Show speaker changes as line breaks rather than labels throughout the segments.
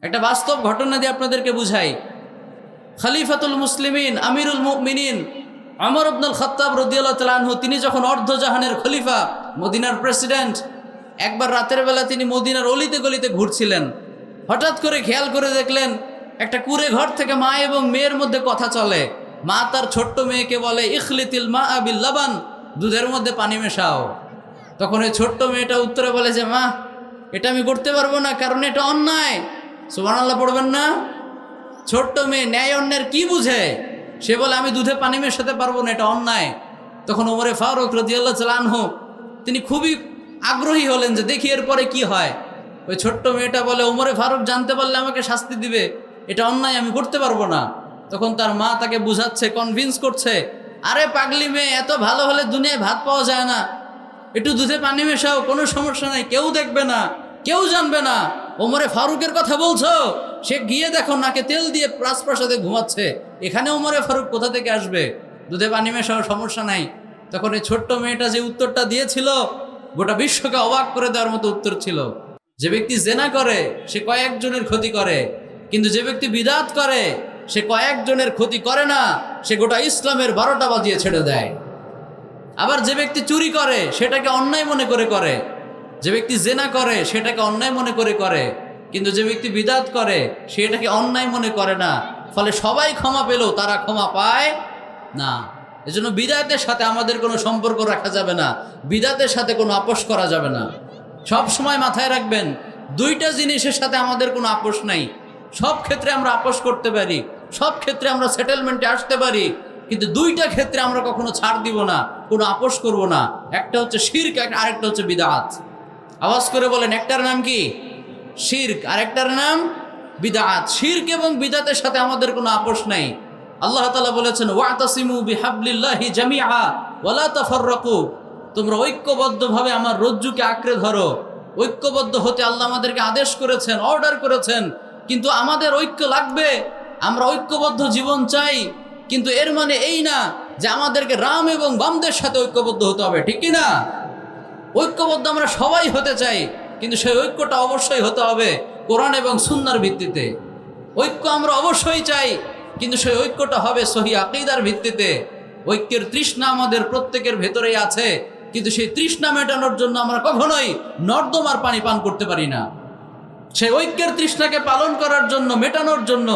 একটা বাস্তব ঘটনা দিয়ে আপনাদেরকে বুঝাই। খলিফাতুল মুসলিমিন আমিরুল মুমিনিন ওমর ইবনুল খাত্তাব রাদিয়াল্লাহু তাআলা আনহু, তিনি যখন অর্ধজাহানের খলিফা, মদিনার প্রেসিডেন্ট, একবার রাতের বেলা তিনি মদিনার অলিতে গলিতে ঘুরছিলেন। হঠাৎ করে খেয়াল করে দেখলেন একটা কুঁড়ে ঘর থেকে মা এবং মেয়ের মধ্যে কথা চলে। মা তার ছোট্ট মেয়েকে বলে, ইখলিতিল মা বিল লাবান, দুধের মধ্যে পানি মেশাও। তখন ওই ছোট্ট মেয়েটা উত্তরে বলে যে, মা, এটা আমি করতে পারবো না, কারণ এটা অন্যায়। সুবহানাল্লাহ পড়বেন না? ছোট্ট মেয়ে ন্যায় অন্যায়ের কি বুঝে? সে বলে, আমি দুধে পানি মেশাতে পারবো না, এটা অন্যায়। তখন ওমরে ফারুক রাদিয়াল্লাহু তাআলা আনহু তিনি খুবই আগ্রহী হলেন যে দেখি এরপরে কি হয়। ওই ছোট্ট মেয়েটা বলে, ওমরে ফারুক জানতে পারলে আমাকে শাস্তি দিবে, এটা অন্যায়, আমি করতে পারবো না। তখন তার মা তাকে বুঝাচ্ছে, কনভিন্স করছে, আরে পাগলি মেয়ে, এত ভালো হলে দুনিয়ায় ভাত পাওয়া যায় না, একটু দুধে পানি মেশাও, কোনো সমস্যা নাই, কেউ দেখবে না, কেউ জানবে না। ওমরে ফারুকের কথা বলছো? সে গিয়ে দেখো নাকে তেল দিয়ে রাজপ্রাসাদে ঘুমাচ্ছে, এখানে ওমরে ফারুক কোথা থেকে আসবে? দুধে পানি মেশাও, সমস্যা নাই। তখন এই ছোট্ট মেয়েটা যে উত্তরটা দিয়েছিল, গোটা বিশ্বকে অবাক করে দেওয়ার মতো উত্তর ছিল। যে ব্যক্তি জেনা করে সে কয়েকজনের ক্ষতি করে, কিন্তু যে ব্যক্তি বিদআত করে সে কয়েকজনের ক্ষতি করে না, সে গোটা ইসলামের 12টা বাজিয়ে ছেড়ে দেয়। আবার যে ব্যক্তি চুরি করে সেটাকে অন্যায় মনে করে, যে ব্যক্তি জেনা করে সেটাকে অন্যায় মনে করে, কিন্তু যে ব্যক্তি বিদআত করে সেটাকে অন্যায় মনে করে না। ফলে সবাই ক্ষমা পেলেও তারা ক্ষমা পায় না। এজন্য বিদআতের সাথে আমাদের কোনো সম্পর্ক রাখা যাবে না, বিদআতের সাথে কোনো আপোষ করা যাবে না। সব সময় মাথায় রাখবেন, দুইটা জিনিসের সাথে আমাদের কোনো আপোষ নাই। সব ক্ষেত্রে আমরা আপোষ করতে পারি, সব ক্ষেত্রে আমরা সেটেলমেন্টে আসতে পারি, কিন্তু দুইটা ক্ষেত্রে আমরা কখনো ছাড় দিব না, কোনো আপোষ করব না। একটা হচ্ছে শিরক, আরেকটা হচ্ছে বিদআত। আওয়াজ করে বলেন, একটার নাম কি? শিরক, আরেকটার নাম বিদআত। শিরক এবং বিদআতের সাথে আমাদের কোনো আপোষ নাই। আল্লাহ তাআলা বলেছেন, ওয়াতাসিমু বিহাবলিল্লাহি জামিআ ওয়ালা তাফাররাকু, তোমরা ঐক্যবদ্ধভাবে আমার রজ্জুকে আঁকড়ে ধরো। ঐক্যবদ্ধ হতে আল্লাহ আমাদেরকে আদেশ করেছেন, অর্ডার করেছেন, কিন্তু আমাদের ঐক্য লাগবে। আমরা ঐক্যবদ্ধ জীবন চাই, কিন্তু এর মানে এই না যে আমাদেরকে রাম এবং বামদের সাথে ঐক্যবদ্ধ হতে হবে, ঠিক কি না? ঐক্যবদ্ধ আমরা সবাই হতে চাই, কিন্তু সেই ঐক্যটা অবশ্যই হতে হবে কোরআন এবং সুন্নাহর ভিত্তিতে। ঐক্য আমরা অবশ্যই চাই, কিন্তু সেই ঐক্যটা হবে সহিহ আকীদার ভিত্তিতে। ঐক্যের তৃষ্ণা আমাদের প্রত্যেকের ভেতরেই আছে, কিন্তু সেই তৃষ্ণা মেটানোর জন্য আমরা কখনোই নর্দমার পানি পান করতে পারি না। সেই ঐক্যের তৃষ্ণাকে পালন করার জন্য, মেটানোর জন্য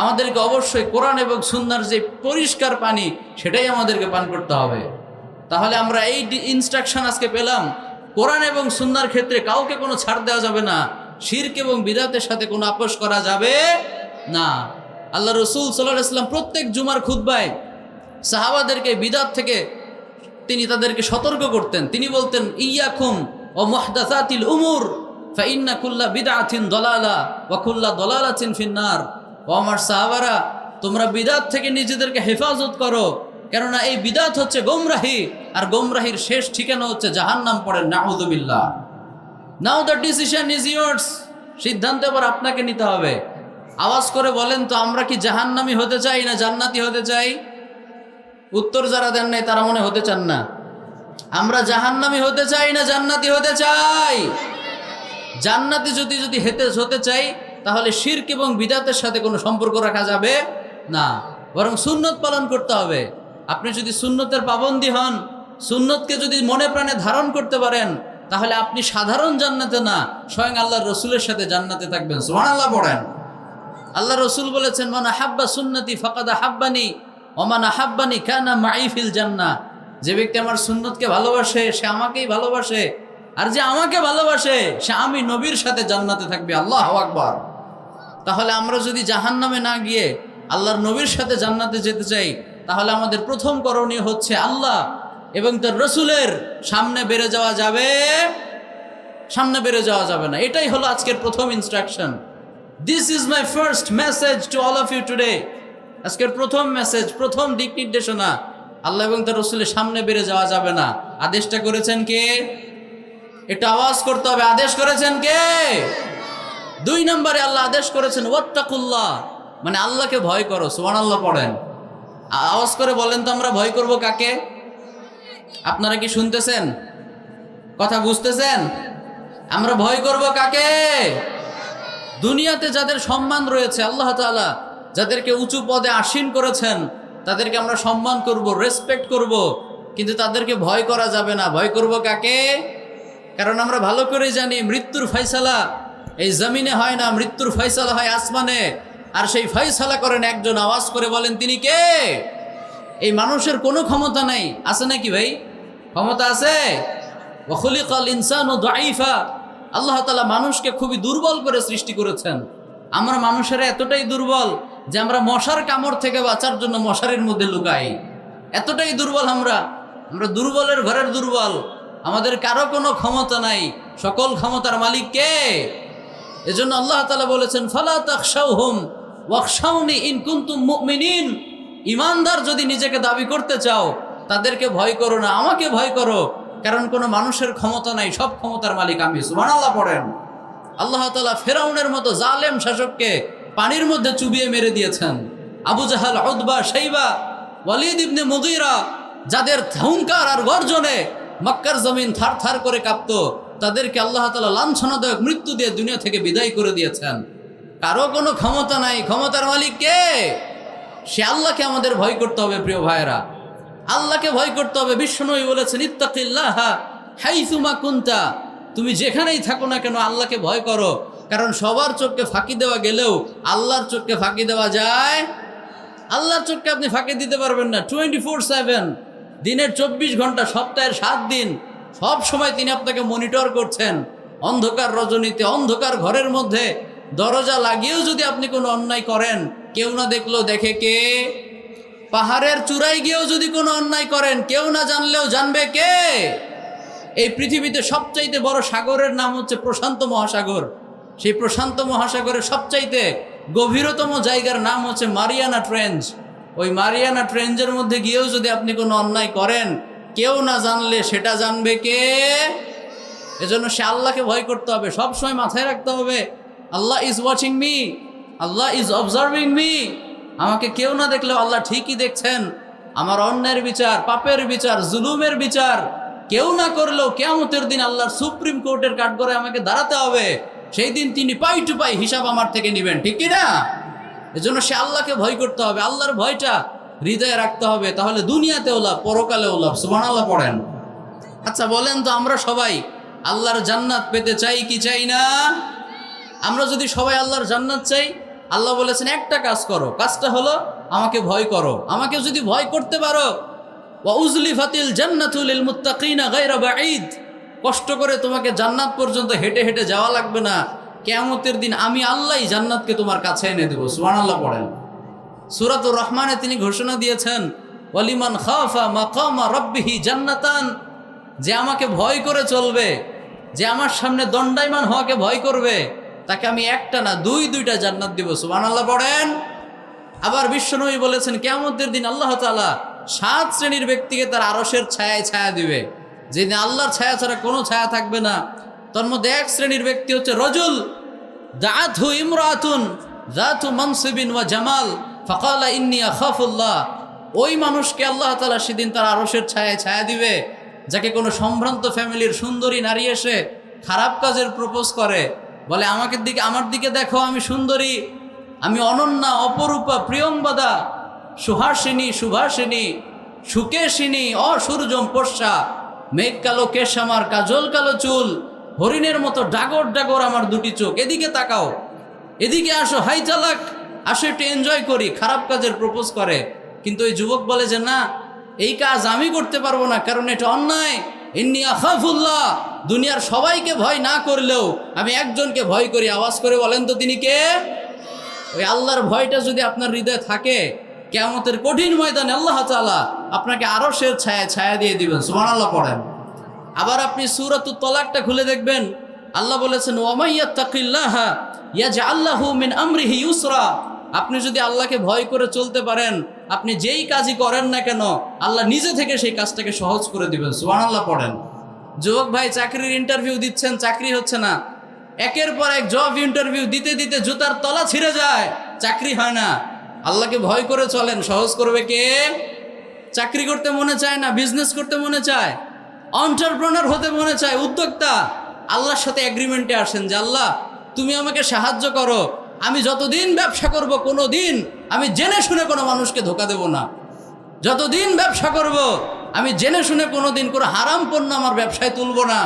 আমাদেরকে অবশ্যই কোরআন এবং সুন্নাহর যে পরিষ্কার পানি, সেটাই আমাদেরকে পান করতে হবে। তাহলে আমরা এই ইনস্ট্রাকশন আজকে পেলাম, কোরআন এবং সুন্নাহর ক্ষেত্রে কাউকে কোনো ছাড় দেওয়া যাবে না, শিরক এবং বিদআতের সাথে কোনো আপোষ করা যাবে না। আল্লাহ রসুল সাল্লাল্লাহু আলাইহি ওয়াসাল্লাম প্রত্যেক জুমার খুতবায় সাহাবাদেরকে বিদআত থেকে তিনি তাদেরকে সতর্ক করতেন। তিনি বলতেন, ইয়াকুম ওয়া মুহদাসাতিল উমুর ফাইন্না কুল্লা বিদআতিন দালালা ওয়া কুল্লা দালালাতিন ফিন্নার। ও আমার সাহাবারা, তোমরা বিদআত থেকে নিজেদেরকে হেফাজত করো, কেননা এই বিদআত হচ্ছে গোমরাহি, আর গোমরাহির শেষ ঠিকানা হচ্ছে জাহান্নাম। পড়েন নাউযুবিল্লাহ। নাও দ্য ডিসিশন ইজ ইয়ার্স, সিদ্ধান্ত এবার আপনাকে নিতে হবে। আওয়াজ করে বলেন তো, আমরা কি জাহান্নামী হতে চাই না জান্নাতি হতে চাই? উত্তর যারা দেন নাই তারা মনে হতে চান না। আমরা জাহান্নামী হতে চাই না জান্নাতি হতে চাই? জান্নাতি যদি হতে চাই, তাহলে শিরক এবং বিদআতের সাথে কোনো সম্পর্ক রাখা যাবে না, বরং সুন্নত পালন করতে হবে। আপনি যদি সুন্নতের পাবন্দী হন, সুন্নতকে যদি মনে প্রাণে ধারণ করতে পারেন, তাহলে আপনি সাধারণ জান্নাতে না, স্বয়ং আল্লাহর রসুলের সাথে জান্নাতে থাকবেন। সুবহানাল্লাহ পড়েন। আল্লাহ রসুল বলেছেন, মান আহাব্বা সুন্নতি ফাকাদ আহাব্বানি ওয়া মান আহাব্বানি কানা মাই ফিল জান্নাহ। যে ব্যক্তি আমার সুন্নতকে ভালোবাসে সে আমাকেই ভালোবাসে, আর যে আমাকে ভালোবাসে সে আমি নবীর সাথে জান্নাতে থাকবে। আল্লাহু আকবার। তাহলে আমরা যদি জাহান্নামে না গিয়ে আল্লাহর নবীর সাথে জান্নাতে যেতে চাই, তাহলে আমাদের প্রথম করণীয় হচ্ছে আল্লাহ এবং তার রসুলের সামনে বেড়ে যাওয়া যাবে না। এটাই হলো আজকের প্রথম instruction. This is my first message to all of you today. আজকের প্রথম মেসেজ, প্রথম দিক নির্দেশনা, আল্লাহ এবং তার রসুলের সামনে বেড়ে যাওয়া যাবে না। আদেশটা করেছেন কে? এটা আওয়াজ করতে হবে, আদেশ করেছেন কে? 2 নম্বরে আল্লাহ আদেশ করেছেন ওয়াত্তাকুল্লাহ, মানে আল্লাহকে ভয় করো। সুবহানাল্লাহ পড়েন। আওয়াজ করে বলেন তো, আমরা ভয় করব কাকে? আপনারা কি শুনতেছেন? কথা বুঝতেছেন? আমরা ভয় করব কাকে? দুনিয়াতে যাদের সম্মান রয়েছে, আল্লাহ তাআলা যাদেরকে উঁচু পদে আসীন করেছেন, তাদেরকে আমরা সম্মান করব, রেসপেক্ট করব, কিন্তু তাদেরকে ভয় করা যাবে না। ভয় করব কাকে? কারণ আমরা ভালো করেই জানি মৃত্যুর ফয়সালা এই জমিনে হয় না, মৃত্যুর ফয়সালা হয় আসমানে। আর সেই ফয়সালা করেন একজন। আওয়াজ করে বলেন তিনি কে? এই মানুষের কোনো ক্ষমতা নেই। আছে নাকি ভাই? ক্ষমতা আছে? ওয়া খুলিকাল ইনসানু দাঈফা। আল্লাহ তাআলা মানুষকে খুবই দুর্বল করে সৃষ্টি করেছেন। আমরা মানুষেরা এতটাই দুর্বল যে আমরা মশার কামড় থেকে বাঁচার জন্য মশারির মধ্যে লুকাই। এতটাই দুর্বল আমরা দুর্বলের ঘরের দুর্বল। আমাদের কারো কোনো ক্ষমতা নাই, সকল ক্ষমতার মালিক কে? এজন্য আল্লাহ তাআলা বলেছেন ফালা তাখশাউহুম ওয়াখশাউনি ইন কুনতুম মুমিনিন। ইমানদার যদি নিজেকে দাবি করতে চাও তাদেরকে ভয় করো না, আমাকে ভয় করো। কারণ কোনো মানুষের ক্ষমতা নাই, সব ক্ষমতার মালিক আমি। সুবহানাল্লাহ পড়েন। আল্লাহ তাআলা ফেরাউনের মতো জালেম শাসককে পানির মধ্যে চুবিয়ে মেরে দিয়েছেন। আবু জাহাল, উতবা, শাইবা, ওয়ালিদ ইবনে মুগীরা, যাদের হুঙ্কার আর গর্জনে মক্কার জমিন থার থার করে কাঁপতো, তাদেরকে আল্লাহ তাআলা লাঞ্ছনাদায়ক মৃত্যু দিয়ে দুনিয়া থেকে বিদায় করে দিয়েছেন। কারো কোনো ক্ষমতা নাই, ক্ষমতার মালিক কে? সে আল্লাহকে আমাদের ভয় করতে হবে। প্রিয় ভাইয়েরা, আল্লাহকে ভয় করতে হবে। বিশ্বনবী বলেছেন ইত্তাকিল্লাহা হাইসুমা কুনতা। তুমি যেখানেই থাকো না কেন আল্লাহকে ভয় করো। কারণ সবার চোখকে ফাঁকি দেওয়া গেলেও আল্লাহর চোখকে ফাঁকি দেওয়া যায়? আল্লাহর চোখকে আপনি ফাঁকি দিতে পারবেন না। 24/7 দিনের 24 ঘন্টা, সপ্তাহের 7 দিন, সব সময় তিনি আপনাকে মনিটর করছেন। অন্ধকার রজনীতে, অন্ধকার ঘরের মধ্যে দরজা লাগিয়েও যদি আপনি কোনো অন্যায় করেন, কেউ না দেখলেও দেখে কে? পাহাড়ের চূড়ায় গিয়েও যদি কোনো অন্যায় করেন, কেউ না জানলেও জানবে কে? এই পৃথিবীতে সবচাইতে বড় সাগরের নাম হচ্ছে প্রশান্ত মহাসাগর। সেই প্রশান্ত মহাসাগরের সবচাইতে গভীরতম জায়গার নাম হচ্ছে মারিয়ানা ট্রেঞ্চ। ওই মারিয়ানা ট্রেঞ্চের মধ্যে গিয়েও যদি আপনি কোনো অন্যায় করেন, কেউ না জানলে সেটা জানবে কে? এজন্য সে আল্লাহকে ভয় করতে হবে। সব সময় মাথায় রাখতে হবে Allah is watching me, Allah is observing me. আমাকে কেউ না দেখলেও আল্লাহ ঠিকই দেখছেন। আমার অন্যের বিচার, পাপের বিচার, জুলুমের বিচার কেউ না করলেও কিয়ামতের দিন আল্লাহর সুপ্রিম কোর্টের কাঠগড়ায় আমাকে দাঁড়াতে হবে। সেই দিন তিনি পাই টু পাই হিসাব আমার থেকে নেবেন, ঠিক কি না? এজন্য সে আল্লাহকে ভয় করতে হবে। আল্লাহর ভয়টা হৃদয়ে রাখতে হবে, তাহলে দুনিয়াতেও লাভ, পরকালেও লাভ। সুবহানাল্লাহ পড়েন। আচ্ছা বলেন তো, আমরা সবাই আল্লাহর জান্নাত পেতে চাই কি চাই না? আমরা যদি সবাই আল্লাহর জান্নাত চাই, আল্লাহ বলেছেন একটা কাজ করো, কাজটা হলো আমাকে ভয় করো। আমাকে যদি ভয় করতে পারো, ওয়া উজলিফাতিল জান্নাতু লিল মুত্তাকিনা গায়রা বাঈদ, কষ্ট করে তোমাকে জান্নাত পর্যন্ত হেঁটে হেঁটে যাওয়া লাগবে না। কিয়ামতের দিন আমি আল্লাহই জান্নাতকে তোমার কাছে এনে দেব। সুবহানাল্লাহ পড়েন। সূরাতুর রহমানে তিনি ঘোষণা দিয়েছেন ওয়ালিমান খাফা মাকামা রাব্বিহি জান্নাতান, যে আমাকে ভয় করে চলবে, যে আমার সামনে দণ্ডায়মান হওয়াকে ভয় করবে, তাকে আমি একটা না দুইটা জান্নাত দিব। সুবহানাল্লাহ পড়েন। আবার বিশ্বনবী বলেছেন কিয়ামতের দিন আল্লাহ তাআলা 7 শ্রেণীর ব্যক্তিকে তার আরশের ছায়ায় ছায়া দিবে, যেদিন আল্লাহর ছায়া ছাড়া কোনো ছায়া থাকবে না। তার মধ্যে এক শ্রেণীর ব্যক্তি হচ্ছে রজুল দাআতহু ইমরাতুন যাতু মানসিবিন ওয়া জামাল ফাকালা ইন্নী আখাফুল্লাহ। ওই মানুষকে আল্লাহ তাআলা সেদিন তার আরশের ছায়ায় ছায়া দিবে, যাকে কোনো সম্ভ্রান্ত ফ্যামিলির সুন্দরী নারী এসে খারাপ কাজের প্রপোজ করে, বলে আমার দিকে দেখো, আমি সুন্দরী, আমি অনন্যা, অপরূপা, প্রিয়ংবদা, সুহাসিনী, সুভাসিনী, সুকেশিনী, অসূর্যম পোষ্যা, মেঘ কালো কেশ আমার, কাজল কালো চুল, হরিণের মতো ডাগর ডাগর আমার দুটি চোখ, এদিকে তাকাও, এদিকে আসো, হাই চালাক, আসো একটু এনজয় করি। খারাপ কাজের প্রপোজ করে। কিন্তু ওই যুবক বলে যে না, এই কাজ আমি করতে পারবো না, কারণ এটা অন্যায়। ইন্নী আখাফুল্লাহ, দুনিয়ার সবাইকে ভয় না করলেও আমি একজনকে ভয় করি। আওয়াজ করে বলেন তো তিনি কে? ওই আল্লাহর ভয়টা যদি আপনার হৃদয়ে থাকে, কিয়ামতের কঠিন ময়দানে আল্লাহ তাআলা আপনাকে আরশের ছায়া ছায়া দিয়ে দিবেন। সুবহানাল্লাহ পড়েন। আবার আপনি সূরাতুত তালাকটা খুলে দেখবেন, আল্লাহ বলেছেন ওয়া মাইয়াত্তাকিল্লাহা ইয়াজআল লাহু মিন আমরিহি ইউসরা। আপনি যদি আল্লাহকে ভয় করে চলতে পারেন, আপনি যেই কাজই করেন না কেন আল্লাহ নিজে থেকে সেই কাজটাকে সহজ করে দিবেন। সুবহানাল্লাহ পড়েন। যুবক ভাই চাকরির ইন্টারভিউ দিচ্ছেন, চাকরি হচ্ছে না, একের পর এক জব ইন্টারভিউ দিতে দিতে জুতার তলা ছিঁড়ে যায়, চাকরি হয় না। আল্লাহকে ভয় করে চলেন, সহজ করবে কে? চাকরি করতে মনে চায় না, বিজনেস করতে মনে চায়, এন্টারপ্রেনার হতে মনে চায়, উদ্যোক্তা, আল্লাহর সাথে এগ্রিমেন্টে আসেন যে আল্লাহ তুমি আমাকে সাহায্য করো, আমি যতদিন ব্যবসা করব কোনো দিন আমি জেনে শুনে কোনো মানুষকে ধোকা দেব না, যতদিন ব্যবসা করব আমি জেনে শুনে কোনো দিন কোনো হারাম পণ্য আমার ব্যবসায় তুলব না।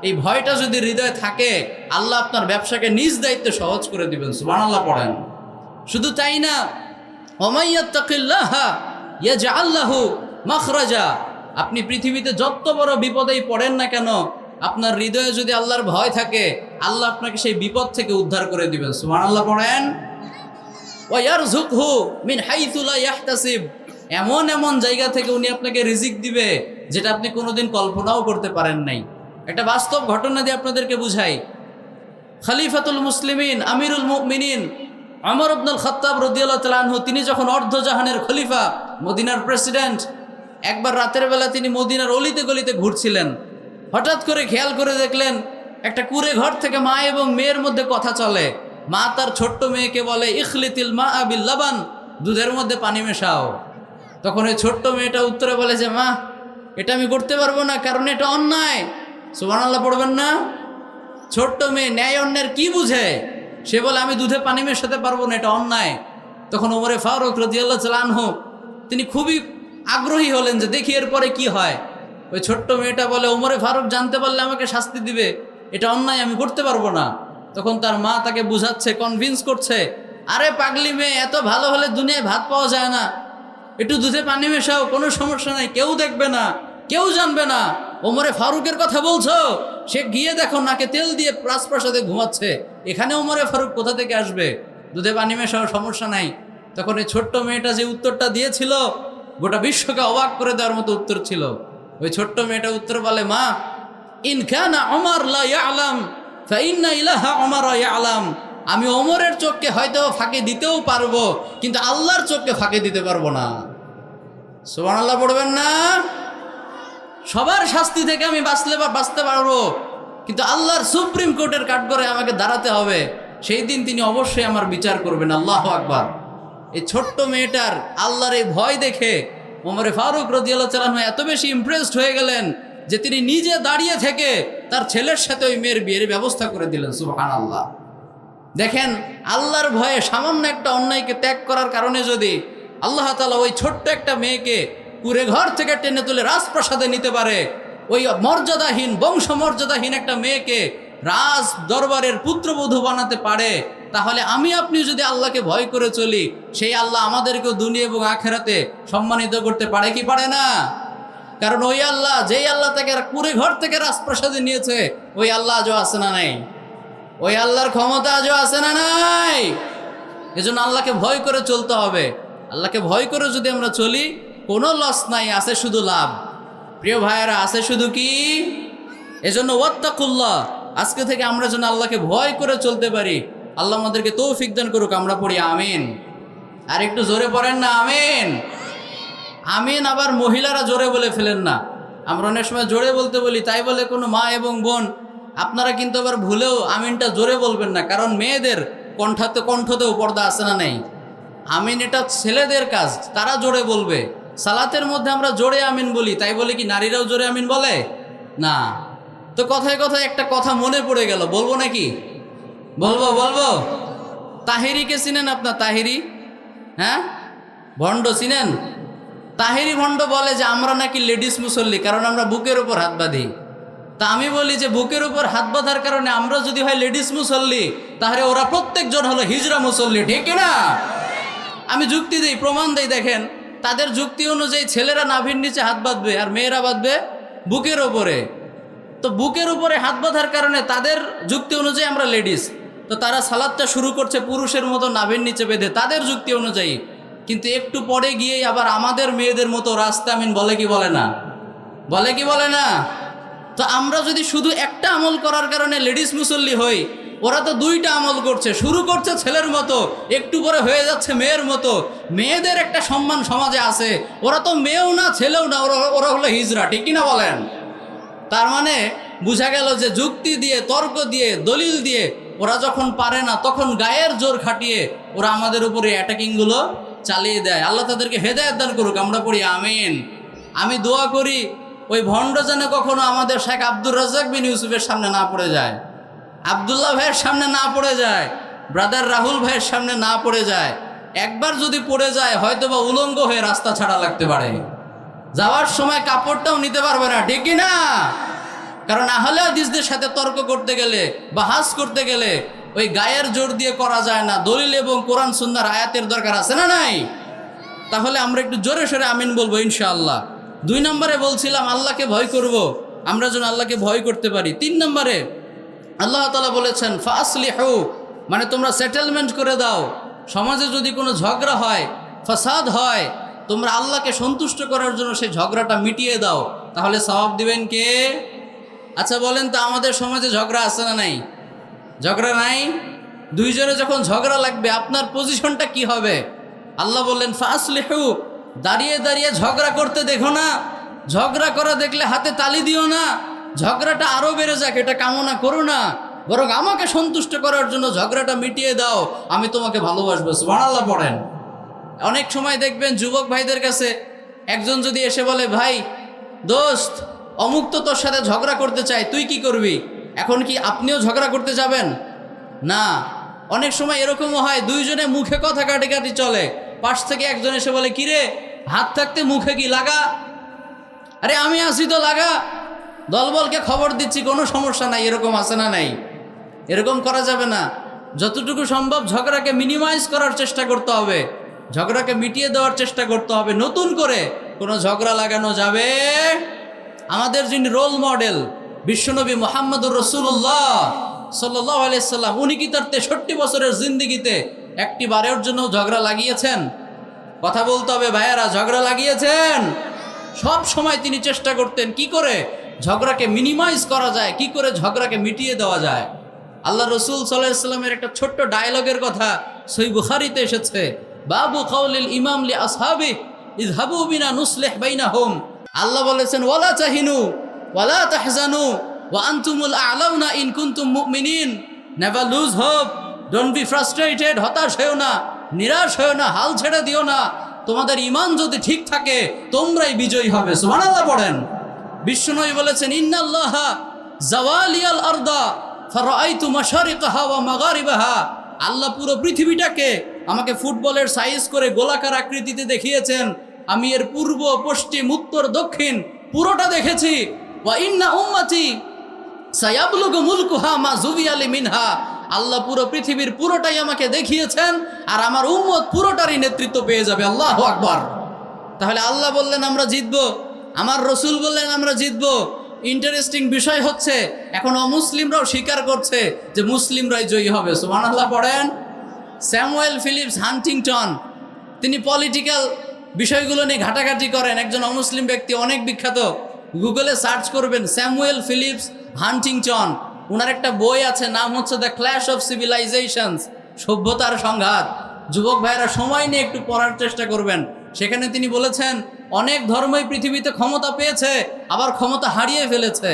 এই ভয়টা যদি হৃদয়ে থাকে, আল্লাহ আপনার ব্যবসাকে নিজ দায়িত্বে সহজ করে দিবেন। সুবহানাল্লাহ পড়েন। শুধু তাই না, ওমাইয়াত্তাকিল্লাহা ইয়াজআল লাহু মাখরাজা। আপনি পৃথিবীতে যত বড় বিপদেই পড়েন না কেন, আপনার হৃদয়ে যদি আল্লাহর ভয় থাকে, আল্লাহ আপনাকে সেই বিপদ থেকে উদ্ধার করে দিবেন। সুবহানাল্লাহ পড়েন। ওয়া ইয়ারযুকহু মিন হাইথু লা ইয়াহতাসিব। এমন এমন জায়গা থেকে উনি আপনাকে রিজিক দিবে যেটা আপনি কোনোদিন কল্পনাও করতে পারেন নাই। একটা বাস্তব ঘটনা দিয়ে আপনাদেরকে বুঝাই। খলিফাতুল মুসলিমিন আমিরুল মুমিনিন ওমর ইবনুল খাত্তাব রাদিয়াল্লাহু তাআলা আনহু, তিনি যখন অর্ধজাহানের খলিফা, মদিনার প্রেসিডেন্ট, একবার রাতের বেলা তিনি মদিনার অলিতে গলিতে ঘুরছিলেন। হঠাৎ করে খেয়াল করে দেখলেন একটা কুঁড়ে ঘর থেকে মা এবং মেয়ের মধ্যে কথা চলে। মা তার ছোট্ট মেয়েকে বলে, ইখলিতিল মা বিল লাবান, দুধের মধ্যে পানি মেশাও। তখন ওই ছোট্ট মেয়েটা উত্তরে বলে যে, মা এটা আমি করতে পারবো না, কারণ এটা অন্যায়। সুবহানাল্লাহ পড়বেন না? ছোট্ট মেয়ে ন্যায় অন্যায়ের কি বুঝে? সে বলে আমি দুধে পানি মেশাতে পারবো না, এটা অন্যায়। তখন ওমরে ফারুক রাদিয়াল্লাহু তাআলা আনহু তিনি খুবই আগ্রহী হলেন যে দেখি এরপরে কি হয়। ওই ছোট্ট মেয়েটা বলে, ওমরে ফারুক জানতে পারলে আমাকে শাস্তি দিবে, এটা অন্যায়, আমি করতে পারবো না। তখন তার মা তাকে বুঝাচ্ছে, কনভিন্স করছে, আরে পাগলি মেয়ে, এত ভালো হলে দুনিয়ায় ভাত পাওয়া যায় না, একটু দুধে পানি মেশাও, কোনো সমস্যা নাই, কেউ দেখবে না, কেউ জানবে না। ওমরে ফারুকের কথা বলছো? সে গিয়ে দেখো নাকে তেল দিয়ে রাজপ্রাসাদে ঘুমাচ্ছে, এখানে ওমরে ফারুক কোথা থেকে আসবে? দুধে পানি মেশাও, সমস্যা নাই। তখন এই ছোট্ট মেয়েটা যে উত্তরটা দিয়েছিল, গোটা বিশ্বকে অবাক করে দেওয়ার মতো উত্তর ছিল। ওই ছোট্ট মেয়েটা উত্তর বলে, মা ইন কানা ওমর লা ইয়ালাম ফাইন্না ইলাহা ওমর ইয়ালাম। আমি ওমরের চোখকে হয়তো ফাঁকি দিতেও পারবো, কিন্তু আল্লাহর চোখকে ফাঁকি দিতে পারবো না। সুবহানাল্লাহ পড়বেন না? সবার শাস্তি থেকে আমি বাঁচতে পারবো, কিন্তু আল্লাহর সুপ্রিম কোর্টের কাঠগড়ায় আমাকে দাঁড়াতে হবে, সেই দিন তিনি অবশ্যই আমার বিচার করবেন। আল্লাহু আকবার। এই ছোট্ট মেয়েটার আল্লাহর এই ভয় দেখে ওমরে ফারুক রাদিয়াল্লাহু তাআলা আনহু এত বেশি ইমপ্রেসড হয়ে গেলেন যে তিনি নিজে দাঁড়িয়ে থেকে তার ছেলের সাথে ওই মেয়ের বিয়ের ব্যবস্থা করে দিলেন। সুবহানাল্লাহ। দেখেন, আল্লাহর ভয়ে সামান্য একটা অন্যায়কে ত্যাগ করার কারণে যদি আল্লাহ তাআলা ওই ছোট্ট একটা মেয়েকে কুঁড়ে ঘর থেকে টেনে তুলে রাজপ্রাসাদে নিতে পারে, ওই মর্যাদাহীন, বংশমর্যাদাহীন একটা মেয়েকে রাজ দরবারের পুত্রবধূ বানাতে পারে, তাহলে আমি আপনি যদি আল্লাহকে ভয় করে চলি, সেই আল্লাহ আমাদেরকেও দুনিয়া এবং আখেরাতে সম্মানিত করতে পারে কি পারে না? কারণ ওই আল্লাহ, যেই আল্লাহ তাকে কুঁড়ে ঘর থেকে রাজপ্রাসাদে নিয়েছে, ওই আল্লাহ আজও আছে না নাই? ওই আল্লাহর ক্ষমতা আজও আছে না নাই? এজন্য আল্লাহকে ভয় করে চলতে হবে। আল্লাহকে ভয় করে যদি আমরা চলি, কোনো লস নাই, আছে শুধু লাভ। প্রিয় ভাইয়েরা, আছে শুধু কি? এজন্য ওয়াত্তাকুল্লাহ, আজকে থেকে আমরা যেন আল্লাহকে ভয় করে চলতে পারি। আল্লাহ আমাদেরকে তৌফিক দান করুক। আমরা পড়ি আমিন। আর একটু জোরে পড়েন না আমিন। আমিন আবার মহিলারা জোরে বলে ফেলেন না। আমরা অনেক সময় জোরে বলতে বলি, তাই বলে কোনো মা এবং বোন আপনারা কিন্তু আবার ভুলেও আমিনটা জোরে বলবেন না, কারণ মেয়েদের কণ্ঠতেও পর্দা আছে না নেই? আমিন এটা ছেলেদের কাজ, তারা জোরে বলবে। সালাতের মধ্যে আমরা জোরে আমিন বলি, তাই বলে কি নারীরাও জোরে আমিন বলে না? তো কথায় কথায় একটা কথা মনে পড়ে গেল, বলবো নাকি? বলবো। তাহিরিকে চিনেন আপনার? তাহিরি, হ্যাঁ, ভণ্ড চিনেন? তাহিরি ভণ্ড বলে যে আমরা নাকি লেডিস মুসল্লি, কারণ আমরা বুকের উপর হাত বাঁধি। তা আমি বলি যে বুকের উপর হাত বাঁধার কারণে আমরা যদি হয় লেডিস মুসল্লি, তাহলে ওরা প্রত্যেকজন হলো হিজরা মুসল্লি, ঠিক না? আমি যুক্তি দিই, প্রমাণ দিই। দেখেন, তাদের যুক্তি অনুযায়ী ছেলেরা নাভির নিচে হাত বাঁধবে আর মেয়েরা বাঁধবে বুকের ওপরে। তো বুকের উপরে হাত বাঁধার কারণে তাদের যুক্তি অনুযায়ী আমরা লেডিস, তো তারা সালাদটা শুরু করছে পুরুষের মতো নাভির নিচে বেঁধে, তাদের যুক্তি অনুযায়ী। কিন্তু একটু পরে গিয়েই আবার আমাদের মেয়েদের মতো রাস্তা আমিন বলে কি বলে না? বলে কি বলে না? তো আমরা যদি শুধু একটা আমল করার কারণে লেডিস মুসল্লি হই, ওরা তো দুইটা আমল করছে। শুরু করছে ছেলের মতো, একটু পরে হয়ে যাচ্ছে মেয়ের মতো। মেয়েদের একটা সম্মান সমাজে আছে, ওরা তো মেয়েও না ছেলেও না, ওরা হলো হিজরা, ঠিক কিনা বলেন? তার মানে বোঝা গেল যে যুক্তি দিয়ে, তর্ক দিয়ে, দলিল দিয়ে ওরা যখন পারে না, তখন গায়ের জোর খাটিয়ে ওরা আমাদের উপরে অ্যাটাকিংগুলো চালিয়ে দেয়। আল্লাহ তাদেরকে হেদায়েত দান করুক। আমরা পড়ি আমিন। আমি দোয়া করি ওই ভণ্ড যেন কখনো আমাদের শেখ আব্দুর রাজ্জাক বিন ইউসুফের সামনে না পড়ে যায়। আব্দুল্লাহ ভাইয়ের সামনে না পড়ে যায়, ব্রাদার রাহুল ভাইয়ের সামনে না পড়ে যায়, একবার যদি পড়ে যায় হয়তোবা উলঙ্গ হয়ে রাস্তা ছাড়া লাগতে পারে, যাওয়ার সময় কাপড়টাও নিতে পারবে না, ঠিক না? কারণ আহলে হাদিসদের সাথে তর্ক করতে গেলে, বাহাস করতে গেলে ওই গায়ের জোর দিয়ে করা যায় না, দলিল এবং কোরআন সুন্নাহর আয়াতের দরকার আছে না নাই? তাহলে আমরা একটু জোরে সোরে আমিন বলবো ইনশাআল্লাহ। 2 নম্বরে বলছিলাম আল্লাহকে ভয় করব, আমরা যেন আল্লাহকে ভয় করতে পারি। 3 নম্বরে আল্লাহ তাআলা বলেছেন ফাসলিহু, মানে তোমরা সেটেলমেন্ট করে দাও। সমাজে যদি কোনো ঝগড়া হয়, ফাসাদ হয়, তোমরা আল্লাহকে সন্তুষ্ট করার জন্য সেই ঝগড়াটা মিটিয়ে দাও, তাহলে সওয়াব দিবেন কে? আচ্ছা বলেন তো, আমাদের সমাজে ঝগড়া আছে না নাই? ঝগড়া নাই? দুইজনে যখন ঝগড়া লাগবে আপনার পজিশনটা কি হবে? আল্লাহ বললেন ফাসলিহু, দাঁড়িয়ে দাঁড়িয়ে ঝগড়া করতে দেখো না, ঝগড়া করা দেখলে হাতে তালি দিও না, ঝগড়াটা আরও বেড়ে যাক এটা কামনা করো না, বরং আমাকে সন্তুষ্ট করার জন্য ঝগড়াটা মিটিয়ে দাও, আমি তোমাকে ভালোবাসবো। সুবহানাল্লাহ পড়েন। অনেক সময় দেখবেন যুবক ভাইদের কাছে একজন যদি এসে বলে, ভাই দোস্ত অমুক তো তোর সাথে ঝগড়া করতে চাই, তুই কি করবি? এখন কি আপনিও ঝগড়া করতে যাবেন? না। অনেক সময় এরকমও হয়, দুইজনে মুখে কথা কাটাকাটি চলে, পাশ থেকে একজন এসে বলে, কিরে হাত থাকতে মুখে কি লাগা? আরে আমি আসি তো লাগা, দলবলকে খবর দিচ্ছি, কোনো সমস্যা নাই। এরকম আছে না নাই? এরকম করা যাবে না। যতটুকু সম্ভব ঝগড়াকে মিনিমাইজ করার চেষ্টা করতে হবে, ঝগড়াকে মিটিয়ে দেওয়ার চেষ্টা করতে হবে। নতুন করে কোনো ঝগড়া লাগানো যাবে? আমাদের যিনি রোল মডেল বিশ্বনবী মুহাম্মদুর রাসূলুল্লাহ সাল্লাল্লাহু আলাইহি সাল্লাম, উনি কি তার 63 বছরের জিন্দেগিতে একটি বারের জন্য ঝগড়া লাগিয়েছেন? কথা বলতে হবে ভাইয়েরা, ঝগড়া লাগিয়েছেন? সব সময় তিনি চেষ্টা করতেন কি করে ঝগড়াকে মিনিমাইজ করা যায়, কি করে ঝগড়াকে মিটিয়ে দেওয়া যায়। আল্লাহ রসুল সাল্লাল্লাহু আলাইহি সাল্লামের একটা ছোট্ট ডায়লগের কথা সহিহ বুখারীতে এসেছে, বাবু কাউলিল ইমাম লি আসহাবি ইযহাবু বিনা নুসলিহ বাইনাহুম। আল্লাহ বলেছেন ওয়ালা তাহিনু ওয়ালা তাহজানু ওয়া আনতুমুল আ'লাউনা ইন কুনতুম মুমিনিন। Never lose hope, don't be frustrated, হতাশ হয়েও না, নিরাশ হয়েও না, হাল ছেড়ে দিও না। তোমাদের ঈমান যদি ঠিক থাকে তোমরাই বিজয়ী হবে। সুবহানাল্লাহ পড়েন। বিশ্বনবী বলেছেন ইন্নাল্লাহা জাওয়ালিয়াল আরদা ফারাআইতু মাশারিকাহা ওয়া মাগারিবাহা। আল্লাহ পুরো পৃথিবীটাকে আমাকে ফুটবলের সাইজ করে গোলাকার আকৃতিতে দেখিয়েছেন, আমি এর পূর্ব পশ্চিম উত্তর দক্ষিণ পুরোটা দেখেছি। ওয়া ইন্না উম্মতি সায়াবলুগু মুলকুহা মা যুবিয়া মিনহা। আল্লাহ পুরো পৃথিবীর পুরোটাই আমাকে দেখিয়েছেন, আর আমার উম্মত পুরোটারই নেতৃত্ব পেয়ে যাবে। আল্লাহু আকবার। তাহলে আল্লাহ বললেন আমরা জিতবো, আমার রসুল বললেন আমরা জিতবো। ইন্টারেস্টিং বিষয় হচ্ছে এখন অমুসলিমরাও স্বীকার করছে যে মুসলিমরাই জয়ী হবে। সুবহানাল্লাহ পড়েন। স্যামুয়েল ফিলিপস হান্টিংটন, তিনি পলিটিক্যাল বিষয়গুলো নিয়ে ঘাটাঘাটি করেন, একজন অমুসলিম ব্যক্তি, অনেক বিখ্যাত। গুগলে সার্চ করবেন স্যামুয়েল ফিলিপস হান্টিংটন, ওনার একটা বই আছে, নাম হচ্ছে দ্য ক্ল্যাশ অফ সিভিলাইজেশনস, সভ্যতার সংঘাত। যুবক ভাইয়েরা সময় নিয়ে একটু পড়ার চেষ্টা করবেন। সেখানে তিনি বলেছেন অনেক ধর্মই পৃথিবীতে ক্ষমতা পেয়েছে, আবার ক্ষমতা হারিয়ে ফেলেছে।